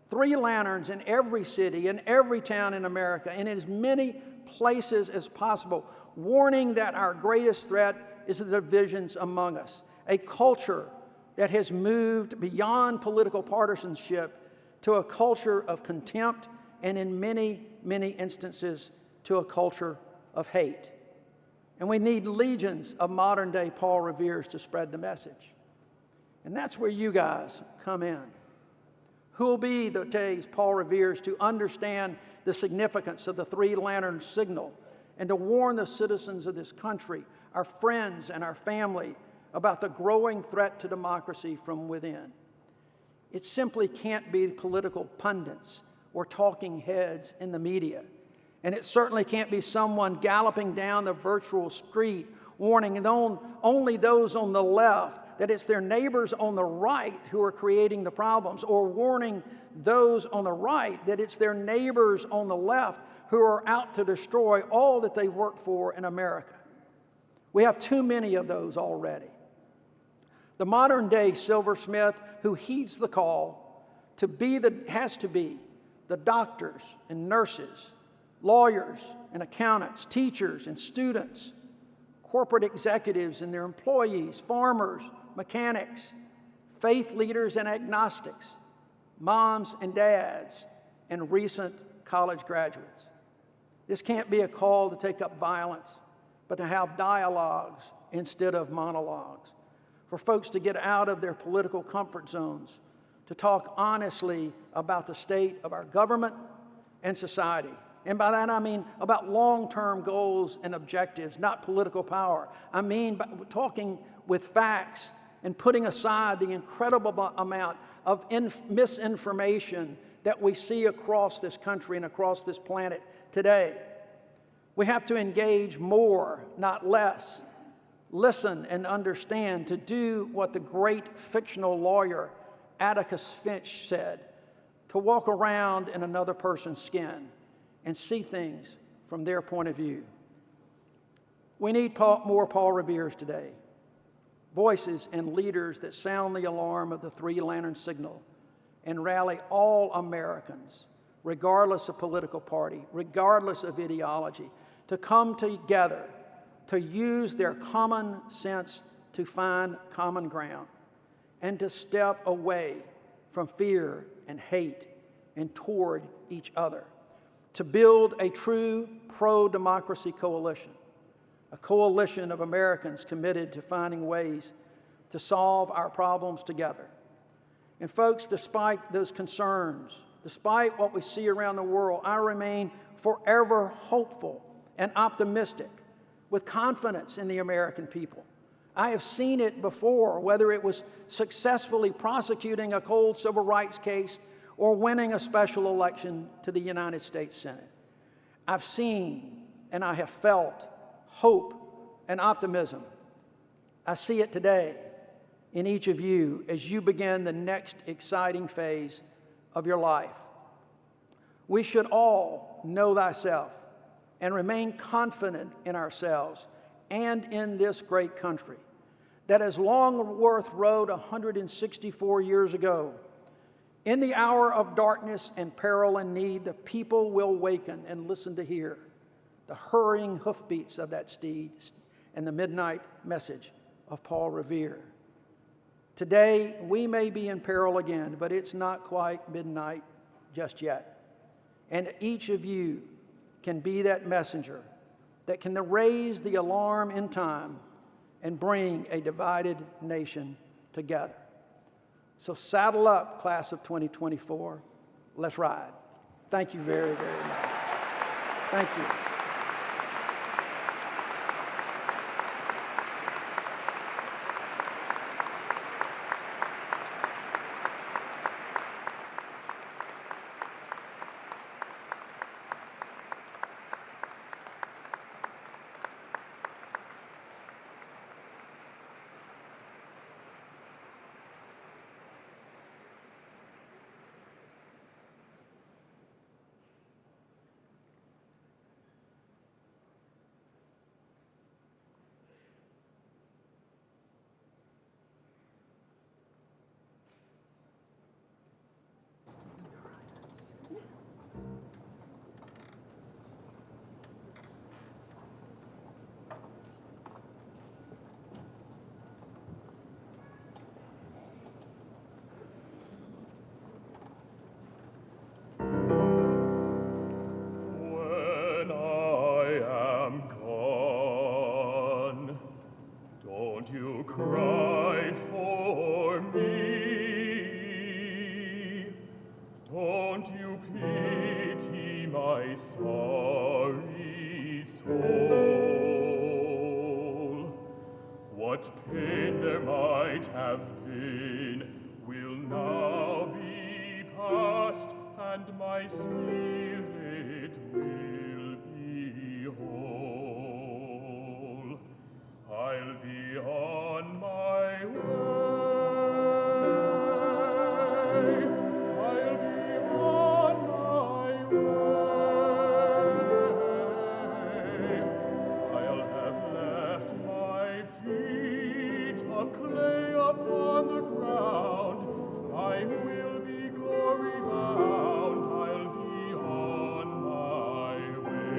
3 lanterns in every city, in every town in America, in as many places as possible, warning that our greatest threat is the divisions among us, a culture that has moved beyond political partisanship to a culture of contempt and in many, many instances to a culture of hate. And we need legions of modern-day Paul Reveres to spread the message. And that's where you guys come in. Who will be the days Paul Reveres to understand the significance of the three-lantern signal and to warn the citizens of this country, our friends and our family, about the growing threat to democracy from within? It simply can't be political pundits or talking heads in the media. And it certainly can't be someone galloping down the virtual street warning only those on the left that it's their neighbors on the right who are creating the problems, or warning those on the right that it's their neighbors on the left who are out to destroy all that they've worked for in America. We have too many of those already. The modern-day silversmith who heeds the call has to be the doctors and nurses, lawyers and accountants, teachers and students, corporate executives and their employees, farmers, mechanics, faith leaders and agnostics, moms and dads, and recent college graduates. This can't be a call to take up violence, but to have dialogues instead of monologues, for folks to get out of their political comfort zones, to talk honestly about the state of our government and society. And by that I mean about long-term goals and objectives, not political power. I mean by talking with facts and putting aside the incredible amount of misinformation that we see across this country and across this planet today. We have to engage more, not less. Listen and understand, to do what the great fictional lawyer Atticus Finch said, to walk around in another person's skin and see things from their point of view. We need more Paul Reveres today. Voices and leaders that sound the alarm of the three-lantern signal and rally all Americans, regardless of political party, regardless of ideology, to come together, to use their common sense to find common ground, and to step away from fear and hate and toward each other, to build a true pro-democracy coalition, a coalition of Americans committed to finding ways to solve our problems together. And folks, despite those concerns, despite what we see around the world, I remain forever hopeful and optimistic, with confidence in the American people. I have seen it before, whether it was successfully prosecuting a cold civil rights case or winning a special election to the United States Senate. I've seen and I have felt hope and optimism. I see it today in each of you as you begin the next exciting phase of your life. We should all know thyself and remain confident in ourselves and in this great country, that as Longworth wrote 164 years ago, in the hour of darkness and peril and need, the people will waken and listen to hear the hurrying hoofbeats of that steed and the midnight message of Paul Revere. Today, we may be in peril again, but it's not quite midnight just yet. And each of you can be that messenger that can raise the alarm in time and bring a divided nation together. So saddle up, class of 2024. Let's ride. Thank you very, very much. Thank you. What pain there might have been will now be past, and my spirit will be whole. I'll be on my way. I'll be on my way. I'll have left my feet of clay upon the ground. I will be glory bound. I'll be on my way.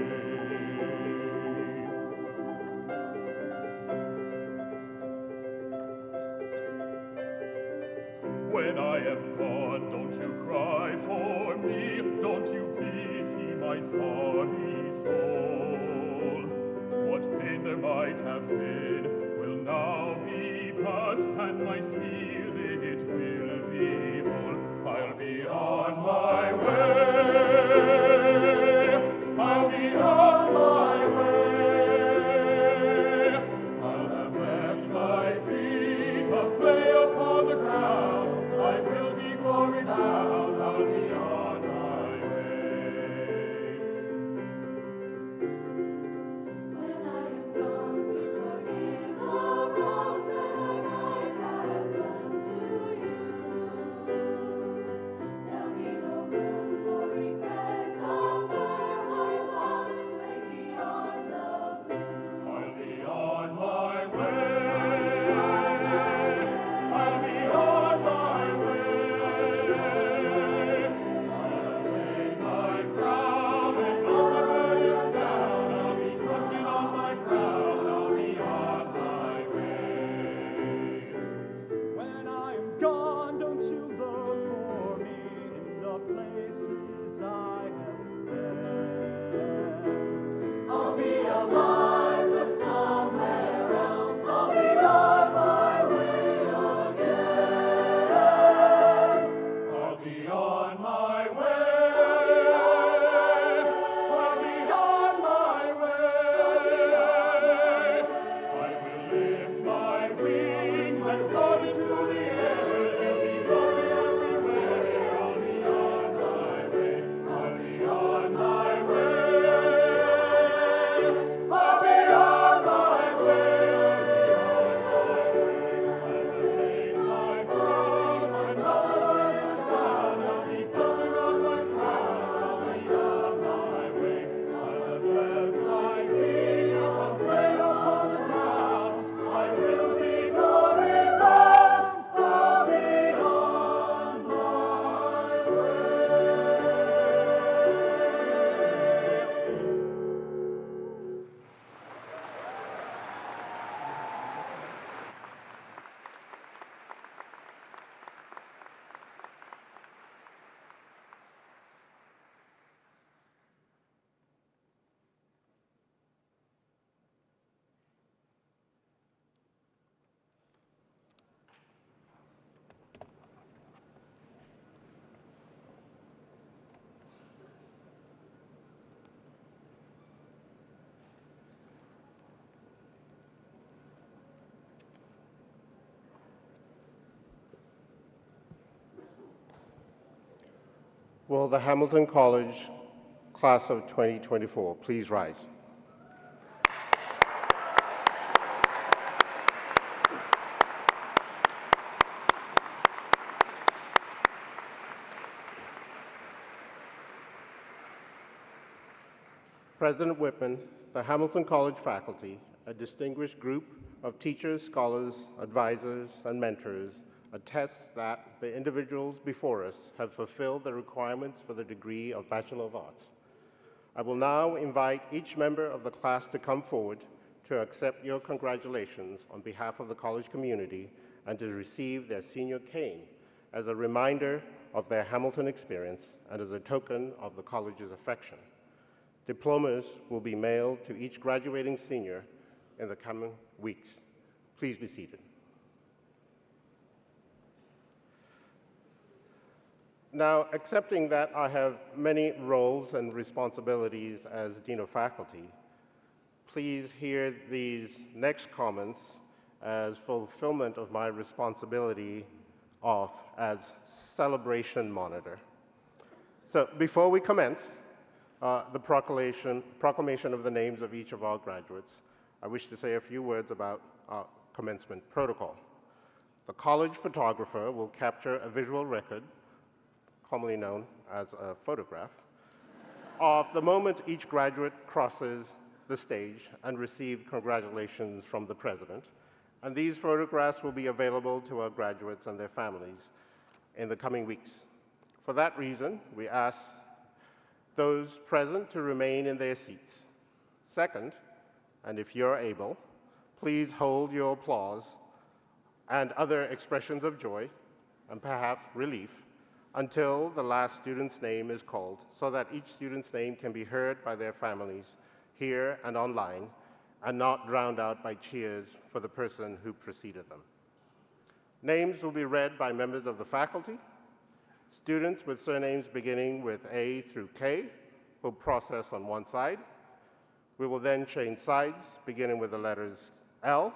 When I am gone, don't you cry for me. Don't you pity my sorry soul. What pain there might have been will now be past, and my spirit will be whole. I'll be on my way. I'll be on my way. I'll have left my feet of clay upon the ground. I will be glory bound. I'll be on my way. When I am gone, please forgive the wrongs that I might have done to you. There'll be no room for regrets after I walk way beyond the blue. I'll be on my way. I'll be on my way. I'll have laid my frown and all my burdens down. I'll be putting on my crown. I'll be on my way. When I am gone, don't you look for me in the places I have been. I'll be alive, but somewhere else. I'll be on my way again. I'll be on my way. I'll be on my way. I will lift my wings and soar into the air. There'll be glory everywhere. I'll be on my way. I'll be on my way. I'll be on my way. I'll have laid my crown and all my burdens down. I'll be putting on my crown. I'll be on my way. I'll have left my feet of clay upon the ground. I will be glory bound. I'll be on my Will the Hamilton College class of 2024 please rise? President Whitman, the Hamilton College faculty, a distinguished group of teachers, scholars, advisors, and mentors, attests that the individuals before us have fulfilled the requirements for the degree of Bachelor of Arts. I will now invite each member of the class to come forward to accept your congratulations on behalf of the college community and to receive their senior cane as a reminder of their Hamilton experience and as a token of the college's affection. Diplomas will be mailed to each graduating senior in the coming weeks. Please be seated. Now, accepting that I have many roles and responsibilities as Dean of Faculty, please hear these next comments as fulfillment of my responsibility as celebration monitor. So before we commence the proclamation of the names of each of our graduates, I wish to say a few words about our commencement protocol. The college photographer will capture a visual record, commonly known as a photograph, of the moment each graduate crosses the stage and receives congratulations from the president. And these photographs will be available to our graduates and their families in the coming weeks. For that reason, we ask those present to remain in their seats. Second, and if you're able, please hold your applause and other expressions of joy and perhaps relief until the last student's name is called, so that each student's name can be heard by their families here and online, and not drowned out by cheers for the person who preceded them. Names will be read by members of the faculty. Students with surnames beginning with A through K will process on one side. We will then change sides, beginning with the letters L.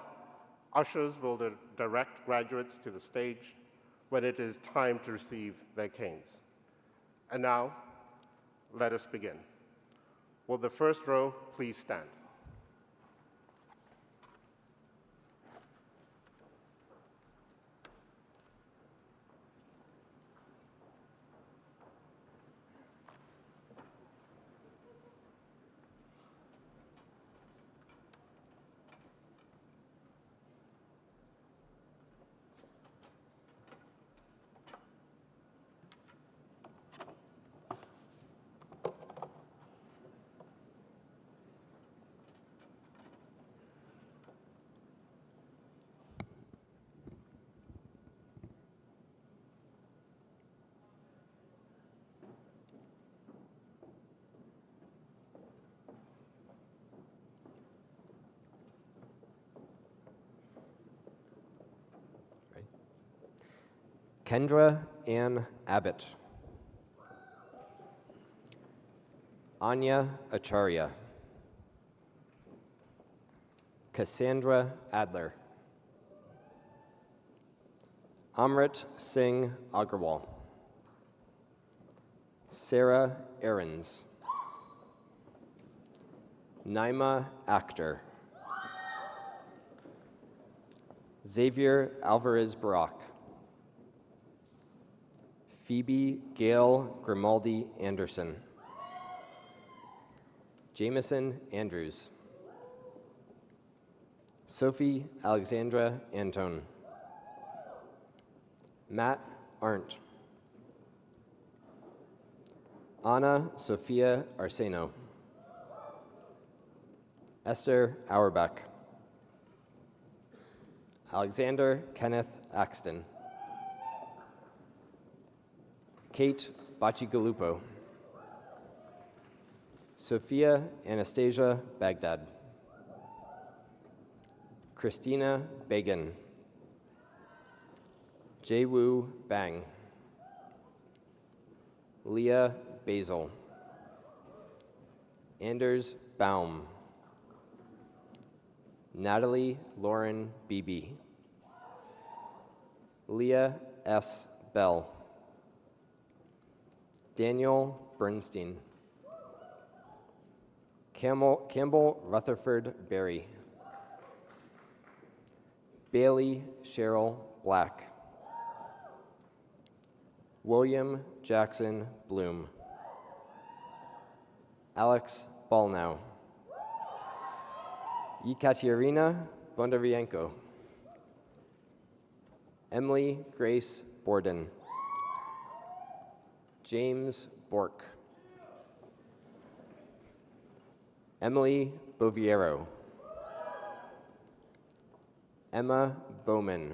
Ushers will direct graduates to the stage when it is time to receive their canes. And now, let us begin. Will the first row please stand? Kendra Ann Abbott. Anya Acharya. Cassandra Adler. Amrit Singh Agarwal. Sarah Ahrens. Naima Akhtar. Xavier Alvarez Barak. Phoebe Gail Grimaldi Anderson. Jameson Andrews. Sophie Alexandra Antone. Matt Arndt. Anna Sophia Arseno. Esther Auerbach. Alexander Kenneth Axton. Kate Bacigalupo. Sophia Anastasia Baghdad. Christina Bagan. Jaewoo Bang. Leah Basil. Anders Baum. Natalie Lauren Beebe. Leah S. Bell. Daniel Bernstein. Campbell Rutherford Berry. Bailey Cheryl Black. William Jackson Bloom. Alex Balnow. Yekaterina Bondarenko. Emily Grace Borden. James Bork. Emily Boviero. Emma Bowman.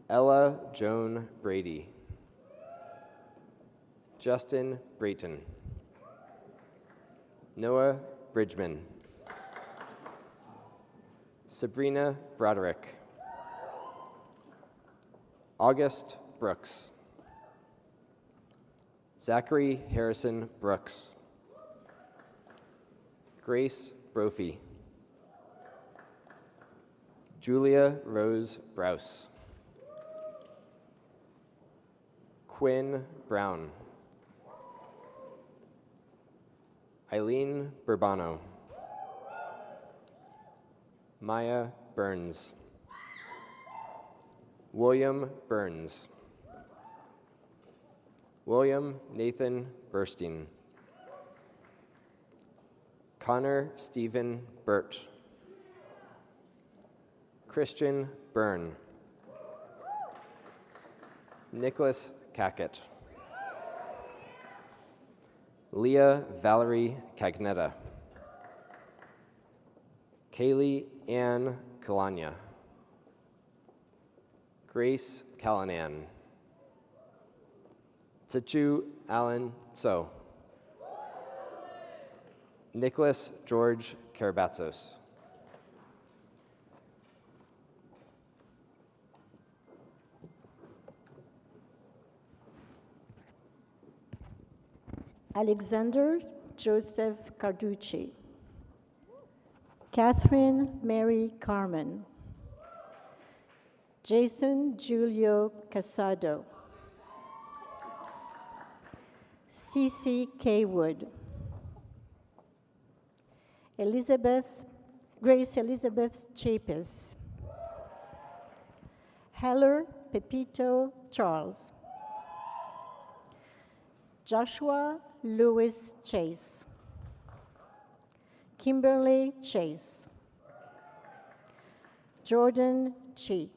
Ella Joan Brady. Justin Brayton. Noah Bridgman. Sabrina Broderick. August Brooks. Zachary Harrison Brooks. Grace Brophy. Julia Rose Brous. Quinn Brown. Eileen Burbano. Maya Burns. William Burns. William Nathan Burstein. Connor Stephen Burt. Christian Byrne. Nicholas Cackett. Leah Valerie Cagnetta. Kaylee Ann Kalanya. Grace Callanan. Tsu Allen So. Nicholas George Karabatsos. Alexander Joseph Carducci. Catherine Mary Carmen. Jason Julio Casado. Cece K. Wood. Grace Elizabeth Chapis. Heller Pepito Charles. Joshua Lewis Chase. Kimberly Chase. Jordan Chi.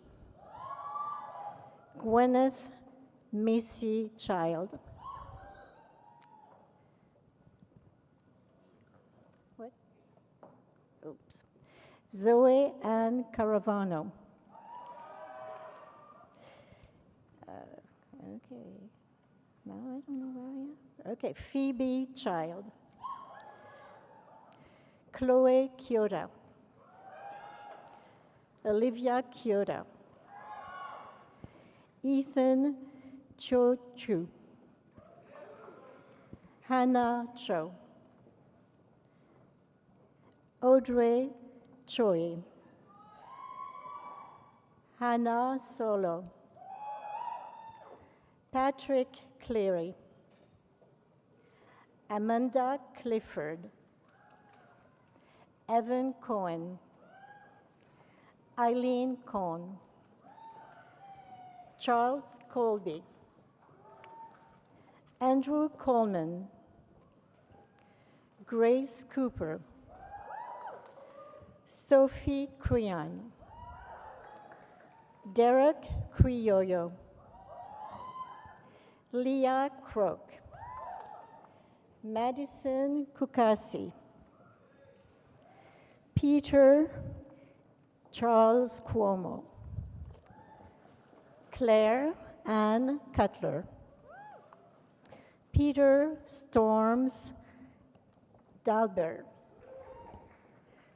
Gwyneth Macy Child. What? Oops. Zoe Ann Caravano. Okay. No, I don't know where I am. Okay, Phoebe Child. Chloe Kyoda. Olivia Kyoda. Ethan Cho Chu. Hannah Cho. Audrey Choi. Hannah Solo. Patrick Cleary. Amanda Clifford. Evan Cohen. Eileen Cohn. Charles Colby. Andrew Coleman. Grace Cooper. Sophie Crean. Derek Criollo. Leah Crook. Madison Kukasi. Peter Charles Cuomo. Claire Ann Cutler. Peter Storms Dalbert.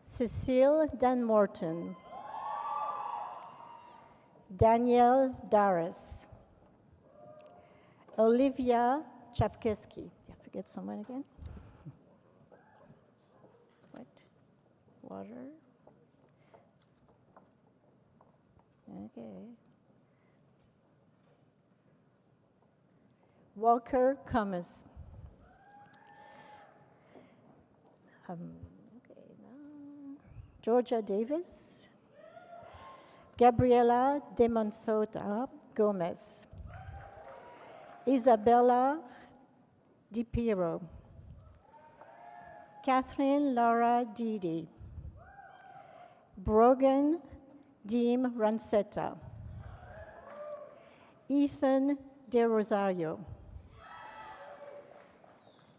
Cecile Dan Morton. Danielle Darris. Olivia Chafkeski. Did I forget someone again? What? Water. Okay. Walker Cummins. Okay, now. Georgia Davis. Gabriela De Monsota Gomez. Isabella DiPiero. Catherine Laura Didi. Brogan Deem Rancetta. Ethan De Rosario.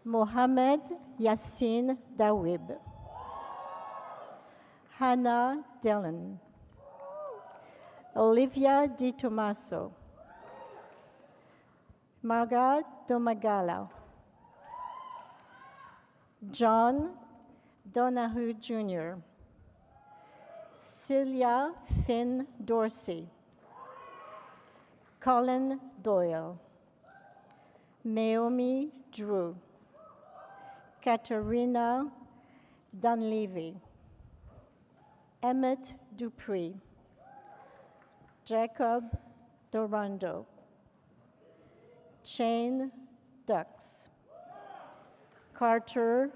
Mohamed Yassin Dawib. Hannah Dillon. Olivia Di Tomaso. Margaret Domagala. John Donahue Jr. Celia Finn Dorsey. Colin Doyle. Naomi Drew. Katerina Dunleavy. Emmett Dupree. Jacob Dorando. Shane Dux. Carter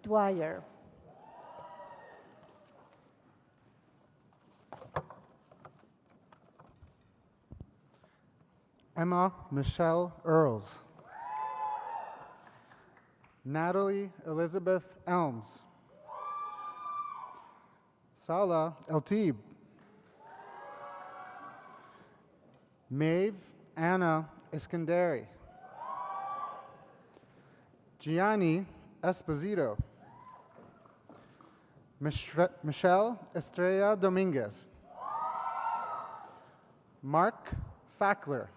Dwyer. Emma Michelle Earls. Natalie Elizabeth Elms. Salah Eltib. Maeve Anna Iskandari. Gianni Esposito. Michelle Estrella Dominguez. Mark Fackler.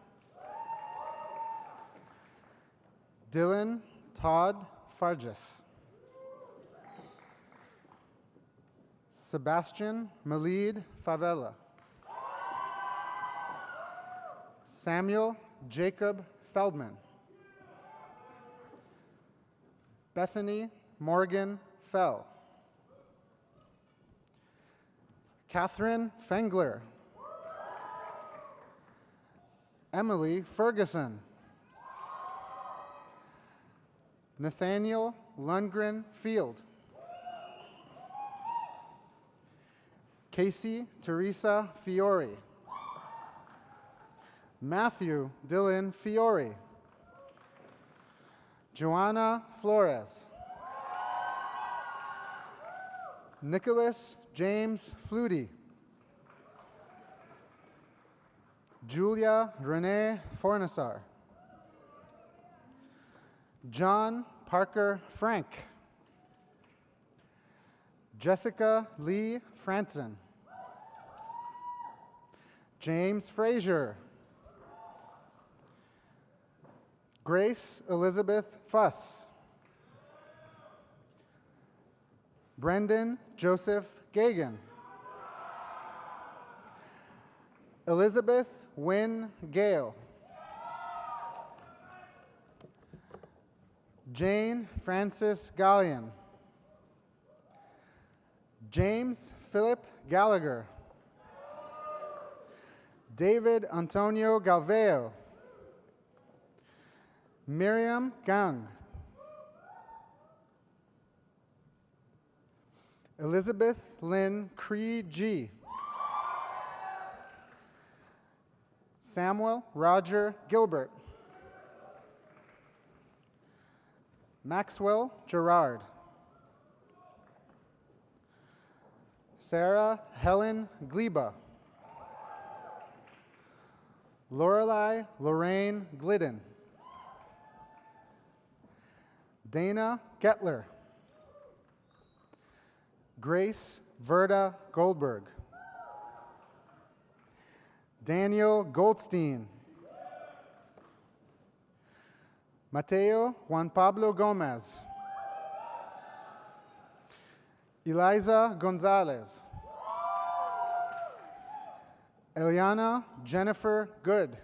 Dylan Todd Farges. Sebastian Malid Favela. Samuel Jacob Feldman. Bethany Morgan Fell. Catherine Fengler. Emily Ferguson. Nathaniel Lundgren Field. Casey Teresa Fiore. Matthew Dylan Fiore. Joanna Flores. Nicholas James Flutie. Julia Renee Fornassar. John Parker Frank. Jessica Lee Franson. James Frazier. Grace Elizabeth Fuss. Brendan Joseph Gagan. Elizabeth Wynne Gale. Jane Frances Gallion. James Philip Gallagher. David Antonio Galveo. Miriam Gang. Elizabeth Lynn Cree G. Samuel Roger Gilbert. Maxwell Gerard. Sarah Helen Gleba. Lorelei Lorraine Glidden. Dana Gettler. Grace Verda Goldberg. Daniel Goldstein. Mateo Juan Pablo Gomez. Eliza Gonzalez. Eliana Jennifer Good.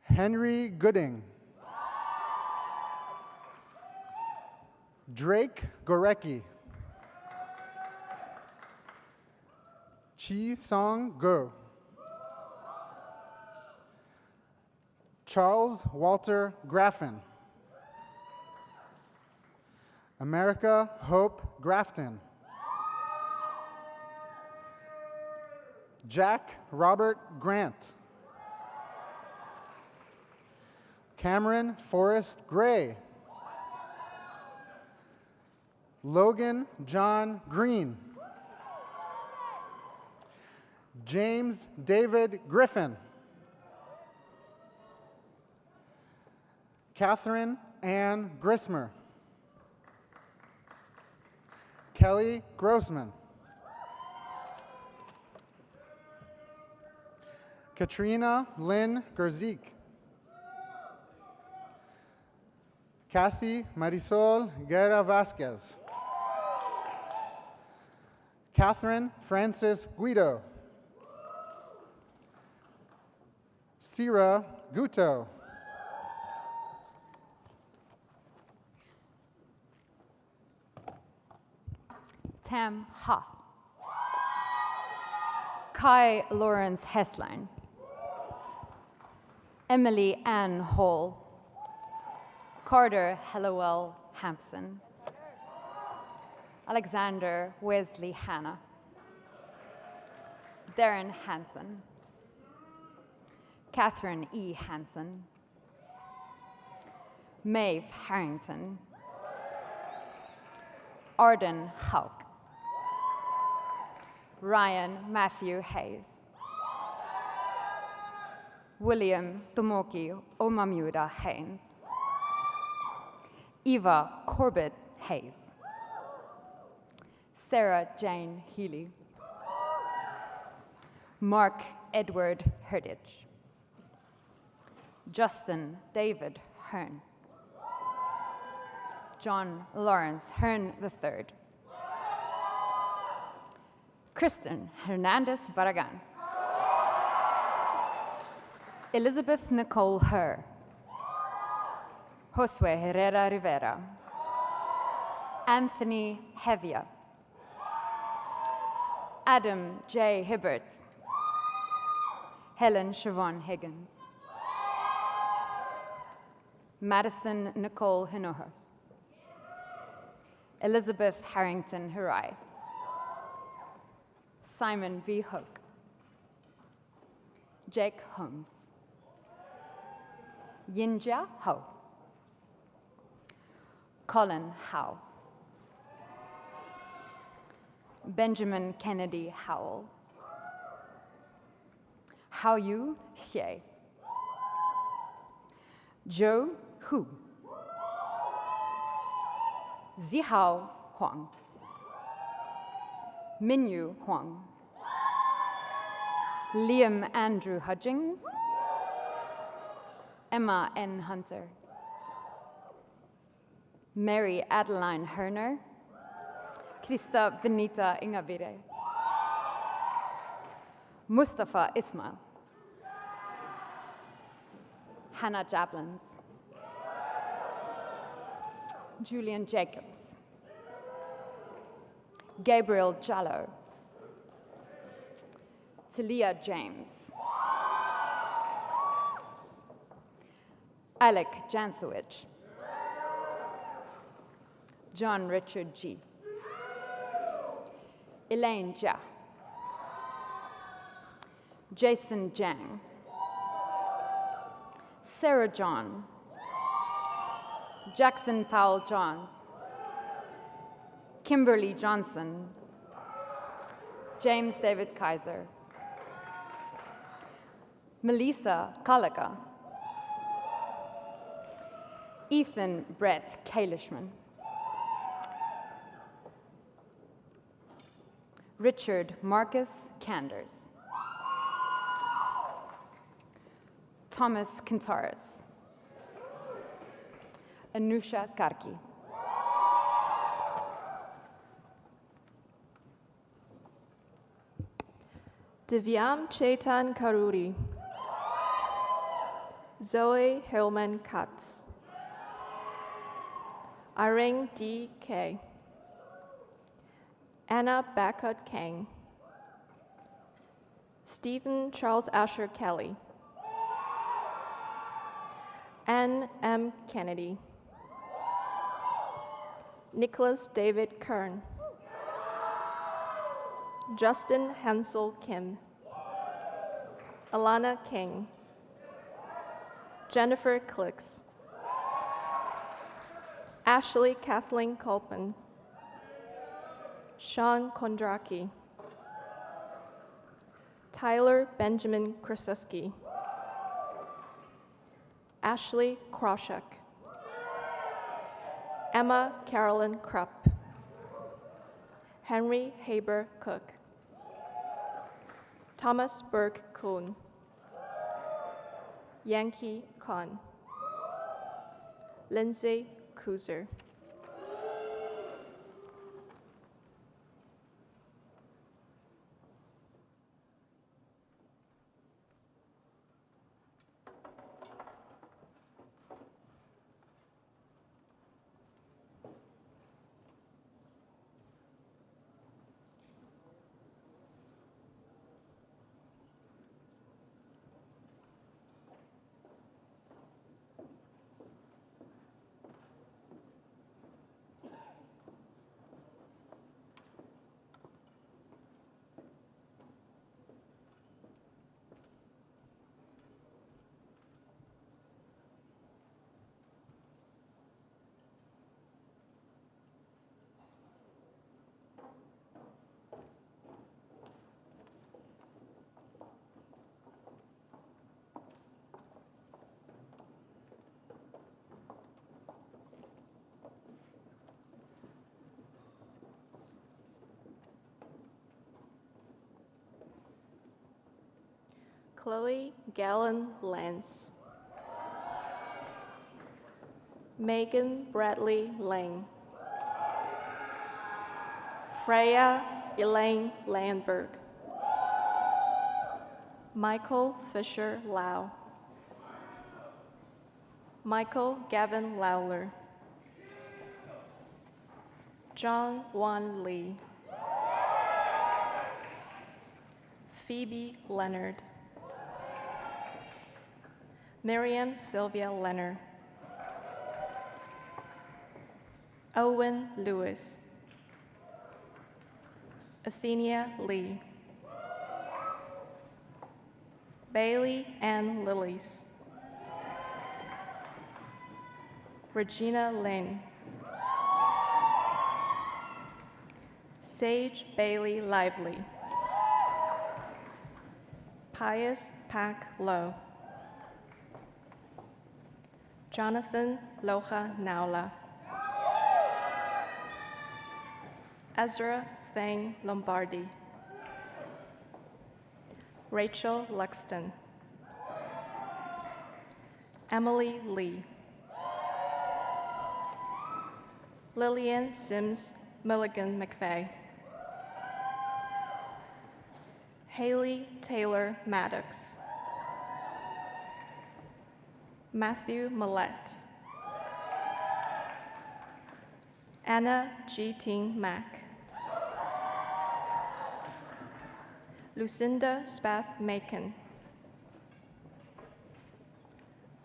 Henry Gooding. Drake Gorecki. Chi Song Go. Charles Walter Graffin. America Hope Grafton. Jack Robert Grant. Cameron Forrest Gray. Logan John Green. James David Griffin. Catherine Ann Grismer. Kelly Grossman. Katrina Lynn Gerzik. Kathy Marisol Guerra Vasquez. Catherine Francis Guido. Sira Guto. Tam Ha. Kai Lawrence Hesslein, Emily Ann Hall, Carter Hallowell Hampson, Alexander Wesley Hanna, Darren Hansen, Catherine E. Hansen, Maeve Harrington, Arden Hauk, Ryan Matthew Hayes, William Tomoki Omamuda Haynes, Eva Corbett Hayes, Sarah Jane Healy, Mark Edward Herditch, Justin David Hearn, John Lawrence Hearn III, Kristen Hernandez Barragan, Elizabeth Nicole Herr, Josue Herrera Rivera, Anthony Hevia, Adam J. Hibbert, Helen Siobhan Higgins, Madison Nicole Hinojosa, Elizabeth Harrington Hurai, Simon V. Hoke, Jake Holmes, Yinjia Ho, Colin Howe, Benjamin Kennedy Howell, Haoyu Xie, Zhou Hu, Zihao Huang, Minyu Huang, Liam Andrew Hudgings, Emma N. Hunter, Mary Adeline Herner, Krista Benita Ingabire, Mustafa Ismail, Hannah Jablins, Julian Jacobs, Gabriel Jallo, Talia James, Alec Jansowicz, John Richard G, Elaine Jia, Jason Jang, Sarah John, Jackson Powell Johns, Kimberly Johnson, James David Kaiser, Melissa Kalika, Ethan Brett Kalishman, Richard Marcus Canders, Thomas Kintaris, Anusha Karki, Divyam Chetan Karuri, Zoe Hillman Katz, Irene D. K, Anna Bacot Kang, Stephen Charles Asher Kelly, Ann M. Kennedy, Nicholas David Kern, Justin Hansel Kim, Alana King, Jennifer Clicks, Ashley Kathleen Culpin, Sean Kondraki, Tyler Benjamin Krasuski, Ashley Kroshek, Emma Carolyn Krupp, Henry Haber Cook, Thomas Burke Kuhn, Yankee Khan, Lindsay Kuzer. Chloe Gallen Lance. Megan Bradley Lang. Freya Elaine Landberg. Michael Fisher Lau. Michael Gavin Lowler. John Wan Lee. Phoebe Leonard. Miriam Sylvia Leonard. Owen Lewis. Athenia Lee. Bailey Ann Lillies. Regina Lynn. Sage Bailey Lively. Pius Pak Low. Jonathan Loja Naula. Ezra Thang Lombardi. Rachel Luxton. Emily Lee. Lillian Sims Milligan McVeigh. Haley Taylor Maddox. Matthew Millett. Anna G. Ting Mack. Lucinda Spath Macon.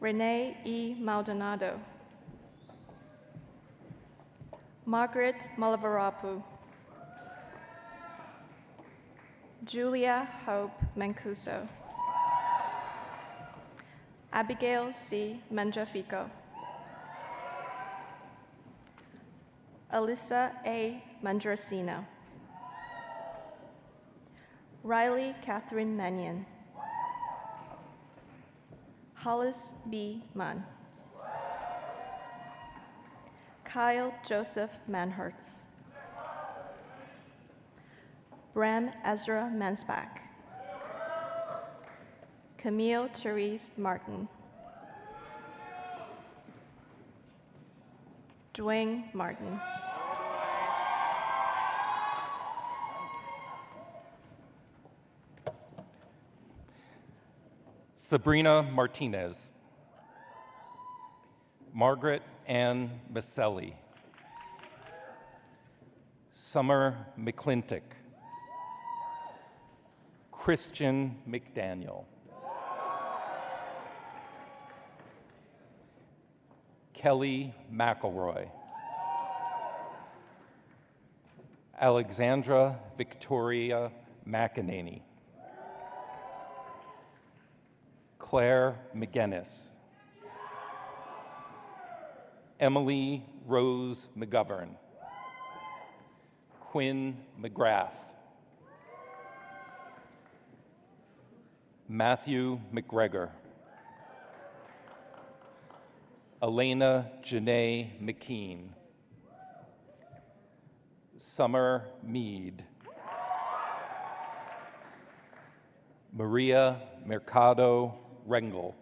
Renee E. Maldonado. Margaret Malavarapu. Julia Hope Mancuso. Abigail C. Manjafico. Alyssa A. Mandrasino. Riley Catherine Mannion. Hollis B. Munn. Kyle Joseph Manhertz. Bram Ezra Mansbach. Camille Therese Martin. Dwayne Martin. Sabrina Martinez. Margaret Ann Maselli. Summer McClintock. Christian McDaniel. Kelly McElroy. Alexandra Victoria McEnany. Claire McGinnis. Emily Rose McGovern. Quinn McGrath. Matthew McGregor. Elena Janae McKean. Summer Mead. Maria Mercado Rengel.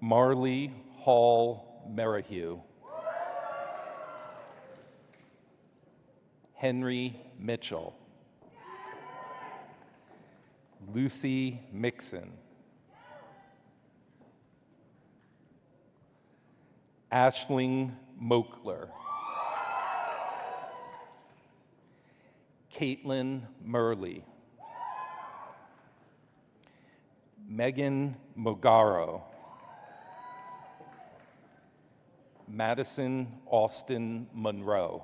Marley Hall Merrihew. Henry Mitchell. Lucy Mixon. Ashling Mokler. Caitlin Murley. Megan Mogaro. Madison Austin Monroe.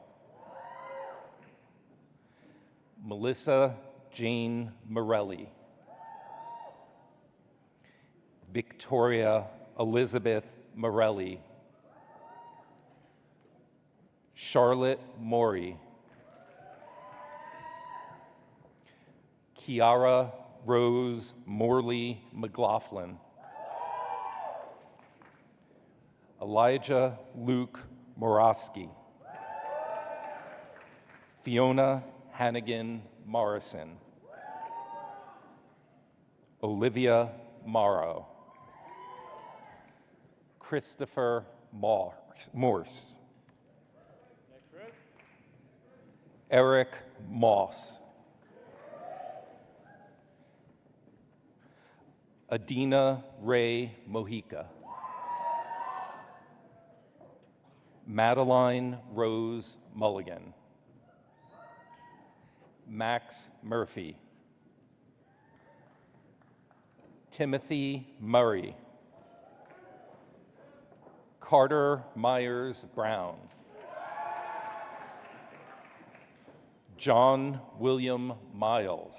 Melissa Jane Morelli. Victoria Elizabeth Morelli. Charlotte Morey. Kiara Rose Morley McLaughlin. Elijah Luke Morosky. Fiona Hannigan Morrison. Olivia Morrow. Christopher Morse. Eric Moss. Adina Ray Mojica. Madeline Rose Mulligan. Max Murphy. Timothy Murray. Carter Myers Brown. John William Miles.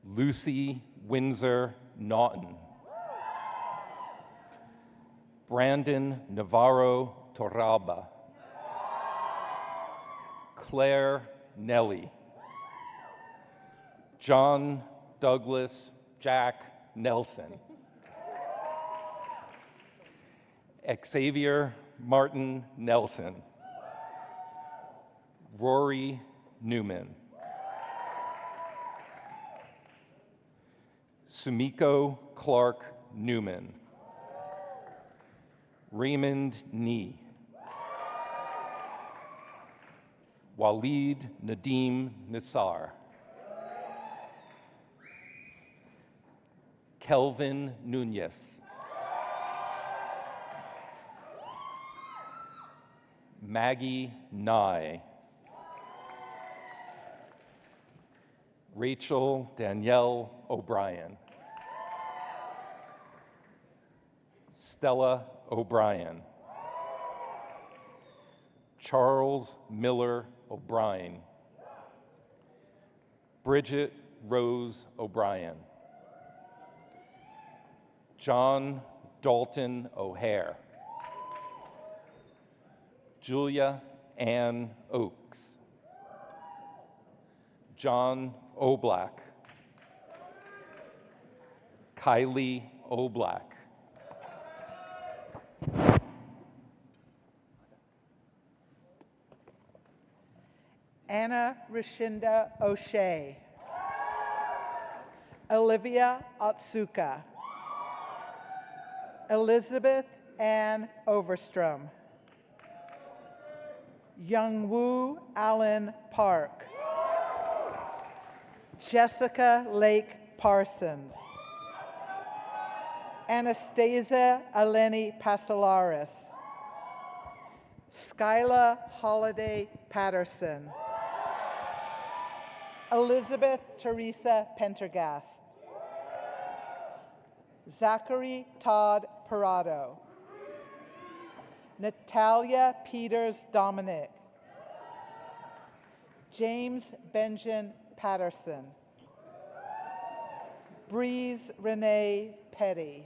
Lucy Windsor Naughton. Brandon Navarro Torralba. Claire Nelly. John Douglas Jack Nelson. Xavier Martin Nelson. Rory Newman. Sumiko Clark Newman. Raymond Nee. Waleed Nadim Nisar. Kelvin Nunez. Maggie Nye. Rachel Danielle O'Brien. Stella O'Brien. Charles Miller O'Brien. Bridget Rose O'Brien. John Dalton O'Hare. Julia Ann Oakes. John O'Black. Kylie O'Black. Anna Rashinda O'Shea. Olivia Otsuka. Elizabeth Ann Overstrom. Youngwoo Allen Park. Jessica Lake Parsons. Anastasia Eleni Pasalaris. Skyla Holiday Patterson. Elizabeth Teresa Pendergast. Zachary Todd Parado. Natalia Peters Dominic. James Benjamin Patterson. Breeze Renee Petty.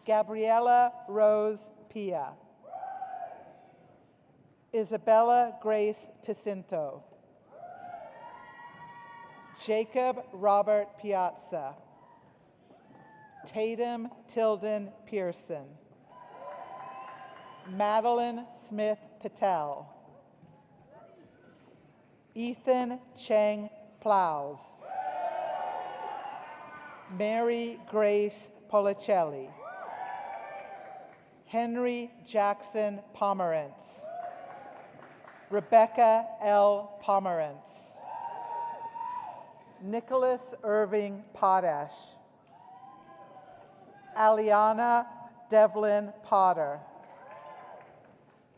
Gabriella Rose Pia. Isabella Grace Picinto. Jacob Robert Piazza. Tatum Tilden Pearson. Madeline Smith Patel. Ethan Cheng Plows. Mary Grace Policelli. Henry Jackson Pomerantz. Rebecca L. Pomerantz. Nicholas Irving Potash. Aliana Devlin Potter.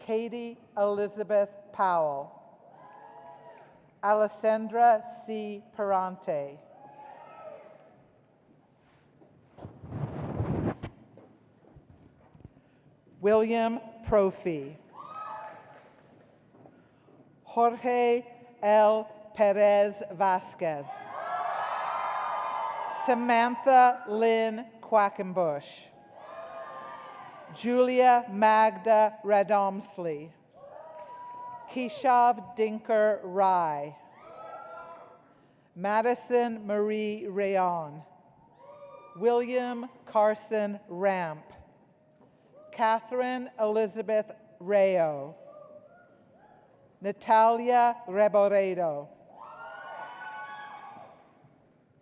Katie Elizabeth Powell. Alessandra C. Perante. William Prophy. Jorge L. Perez Vasquez. Samantha Lynn Quackenbush. Julia Magda Radomsley. Keshav Dinker Rai. Madison Marie Rayon. William Carson Ramp. Catherine Elizabeth Rayo. Natalia Reboredo.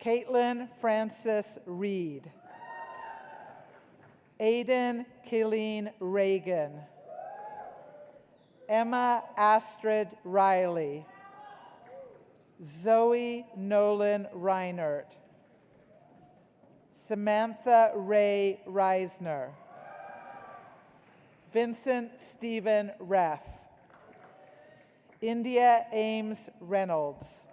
Caitlin Frances Reed. Aiden Kayleen Reagan. Emma Astrid Riley. Zoe Nolan Reinert. Samantha Ray Reisner. Vincent Stephen Reff. India Ames Reynolds.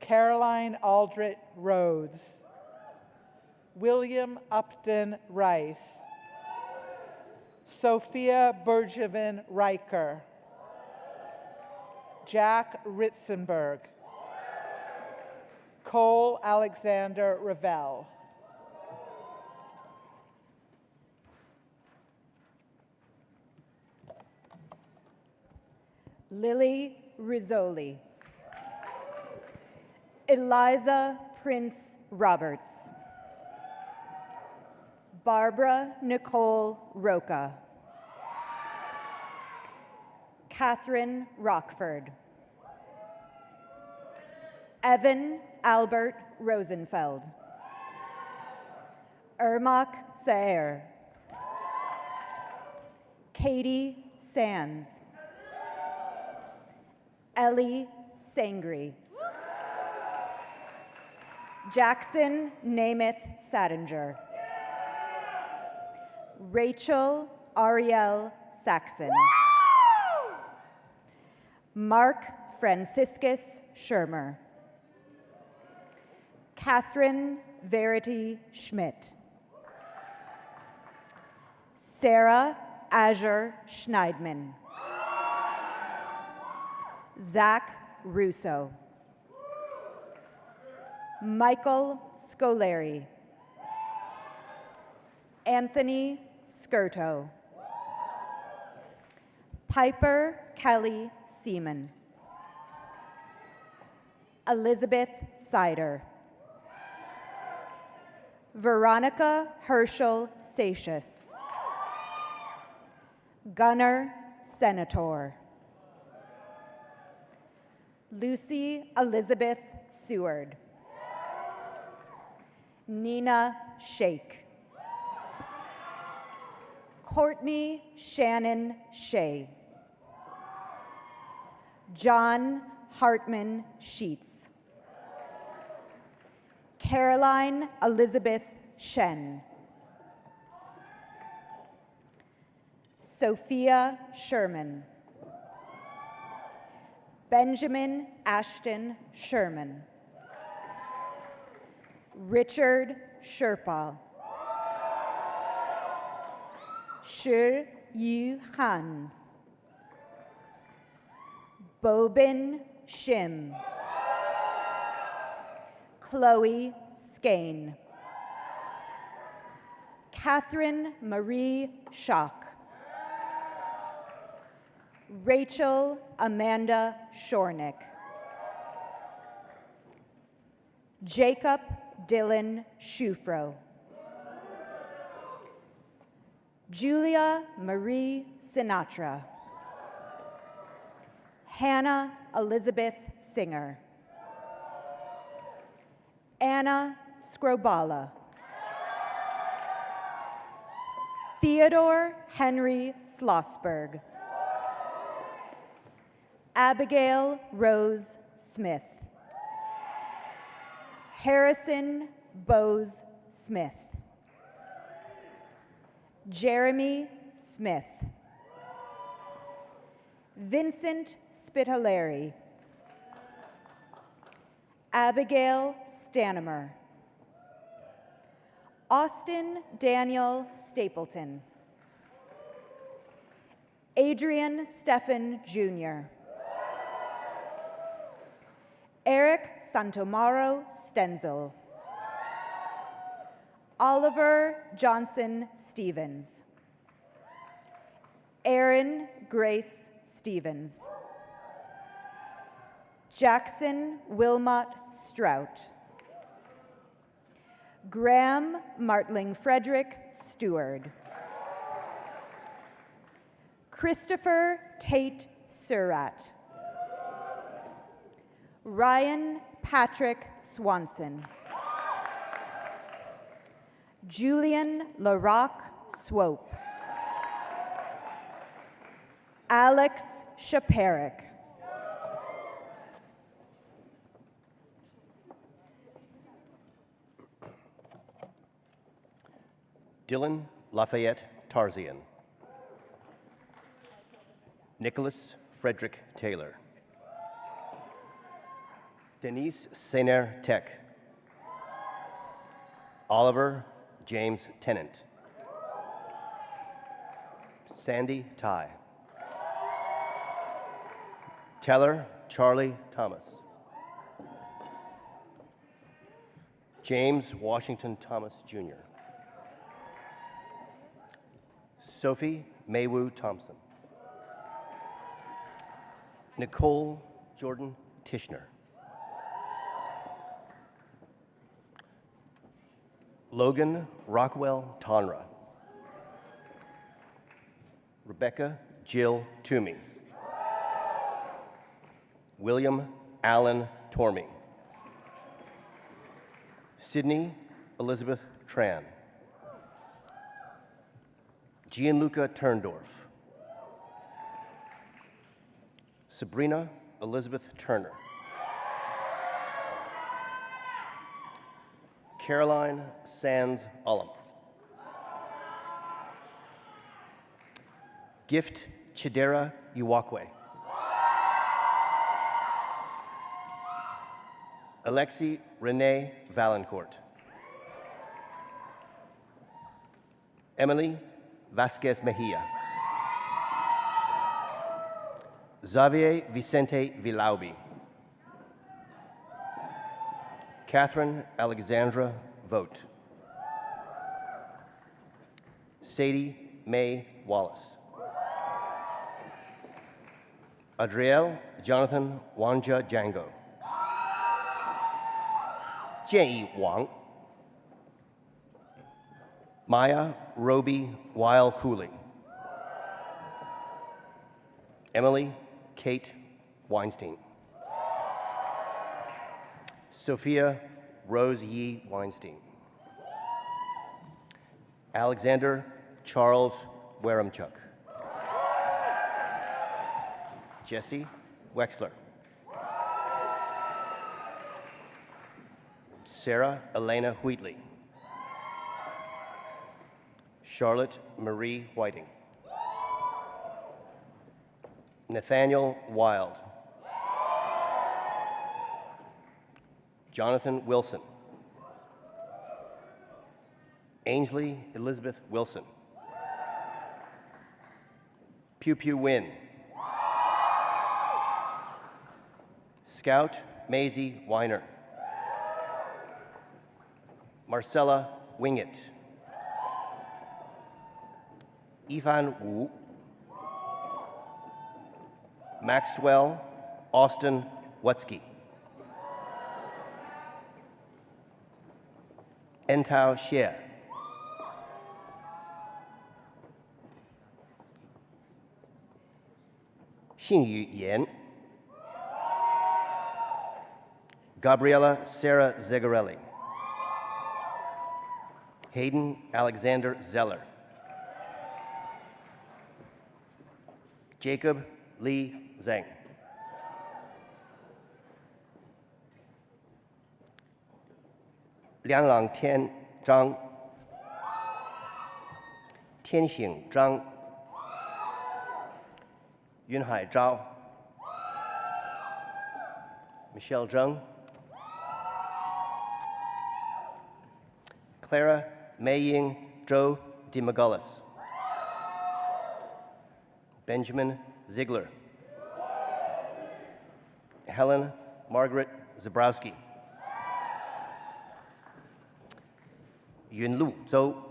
Caroline Aldrich Rhodes. William Upton Rice. Sophia Bergevin Riker. Jack Ritzenberg. Cole Alexander Ravel. Lily Rizzoli. Eliza Prince Roberts. Barbara Nicole Roca. Catherine Rockford. Evan Albert Rosenfeld. Ermak Saer. Katie Sands. Ellie Sangri. Jackson Namath Sadinger. Rachel Ariel Saxon. Mark Franciscus Shermer. Catherine Verity Schmidt. Sarah Azure Schneidman. Zach Russo. Michael Scolari. Anthony Skirto. Piper Kelly Seaman. Elizabeth Sider. Veronica Herschel Satius. Gunnar Senator. Lucy Elizabeth Seward. Nina Shake. Courtney Shannon Shea. John Hartman Sheets. Caroline Elizabeth Shen. Sophia Sherman. Benjamin Ashton Sherman. Richard Sherpa. Shi Yu Han. Bobin Shim. Chloe Skane. Catherine Marie Schock. Rachel Amanda Shornick. Jacob Dylan Schufro. Julia Marie Sinatra. Hannah Elizabeth Singer. Anna Scrobala. Theodore Henry Schlossberg. Abigail Rose Smith. Harrison Bose Smith. Jeremy Smith. Vincent Spitaleri. Abigail Stanimer. Austin Daniel Stapleton. Adrian Stephan Jr. Eric Santomaro Stenzel. Oliver Johnson Stevens. Erin Grace Stevens. Jackson Wilmot Strout. Graham Martling Frederick Stewart. Christopher Tate Surratt. Ryan Patrick Swanson. Julian LaRock Swope. Alex Shaparik. Dylan Lafayette Tarzian. Nicholas Frederick Taylor. Denise Sener Tech. Oliver James Tennant. Sandy Ty. Teller Charlie Thomas. James Washington Thomas Jr. Sophie Maywu Thompson. Nicole Jordan Tishner. Logan Rockwell Tonra. Rebecca Jill Toomey. William Allen Tormey. Sydney Elizabeth Tran. Gianluca Turndorf. Sabrina Elizabeth Turner. Caroline Sands Ullum. Gift Chidera Uwakwe. Alexi Renee Valancourt. Emily Vasquez Mejia. Xavier Vicente Vilaubi. Catherine Alexandra Vogt. Sadie Mae Wallace. Adriel Jonathan Wanja Django. Jianyi Wang. Maya Roby Weil Cooley. Emily Kate Weinstein. Sophia Rose Yi Weinstein. Alexander Charles Waremchuk. Jesse Wexler. Sarah Elena Wheatley. Charlotte Marie Whiting. Nathaniel Wild. Jonathan Wilson. Ainsley Elizabeth Wilson. Pew Pew Win. Scout Maisie Weiner. Marcella Wingett. Ivan Wu. Maxwell Austin Wutzke. Entao Xie. Xingyu Yan. Gabriela Sarah Zegarelli. Hayden Alexander Zeller. Jacob Lee Zhang. Lianglang Tian Zhang. Tianxing Zhang. Yunhai Zhao. Michelle Zheng. Clara Meiying Zhou DeMagulis. Benjamin Ziegler. Helen Margaret Zabrowski. Yunlu Zhou.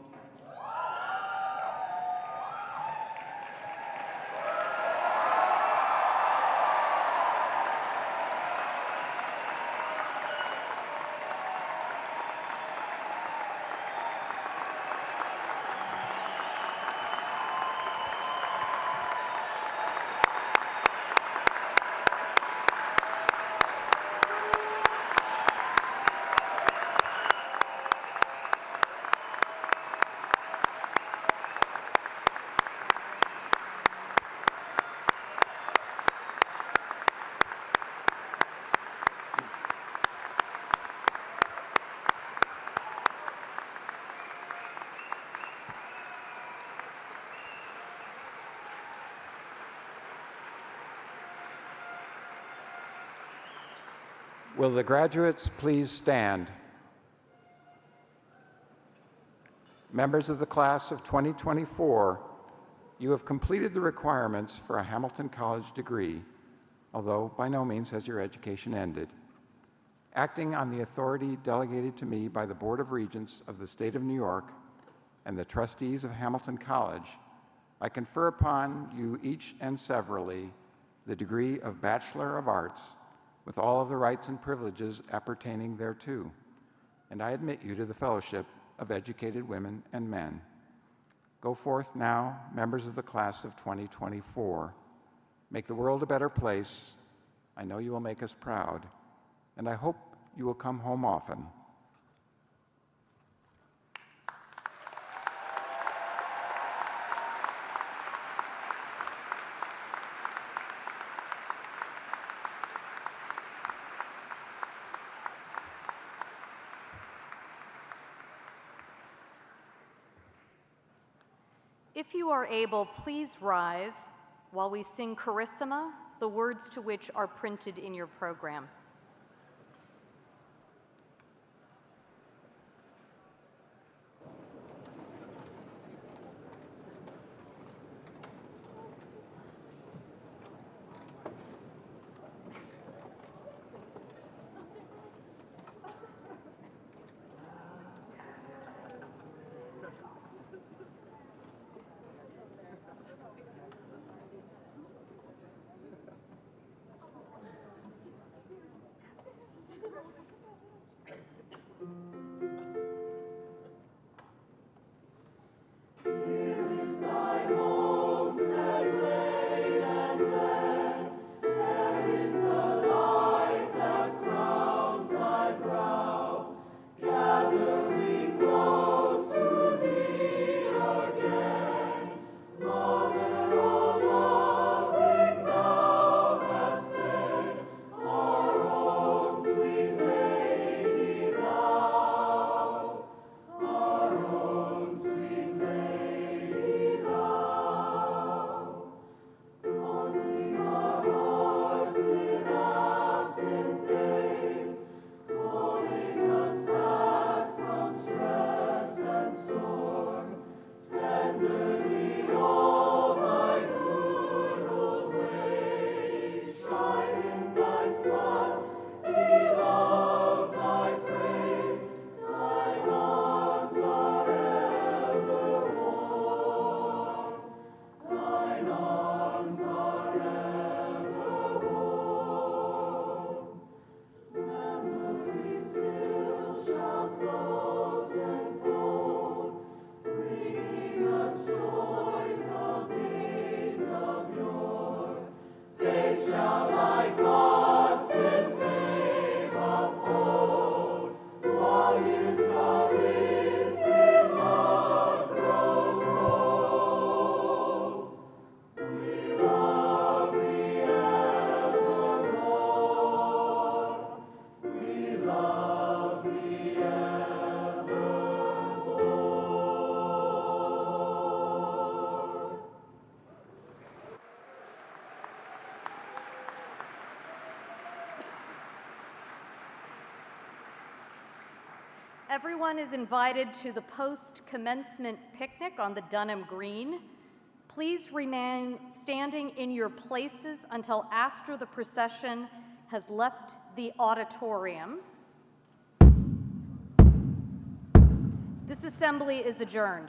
Will the graduates please stand? Members of the class of 2024, you have completed the requirements for a Hamilton College degree, although by no means has your education ended. Acting on the authority delegated to me by the Board of Regents of the State of New York and the trustees of Hamilton College, I confer upon you each and severally the degree of Bachelor of Arts with all of the rights and privileges appertaining thereto, and I admit you to the fellowship of educated women and men. Go forth now, members of the class of 2024. Make the world a better place. I know you will make us proud, and I hope you will come home often. If you are able, please rise while we sing Carissima, the words to which are printed in your program. Everyone is invited to the post-commencement picnic on the Dunham Green. Please remain standing in your places until after the procession has left the auditorium. This assembly is adjourned.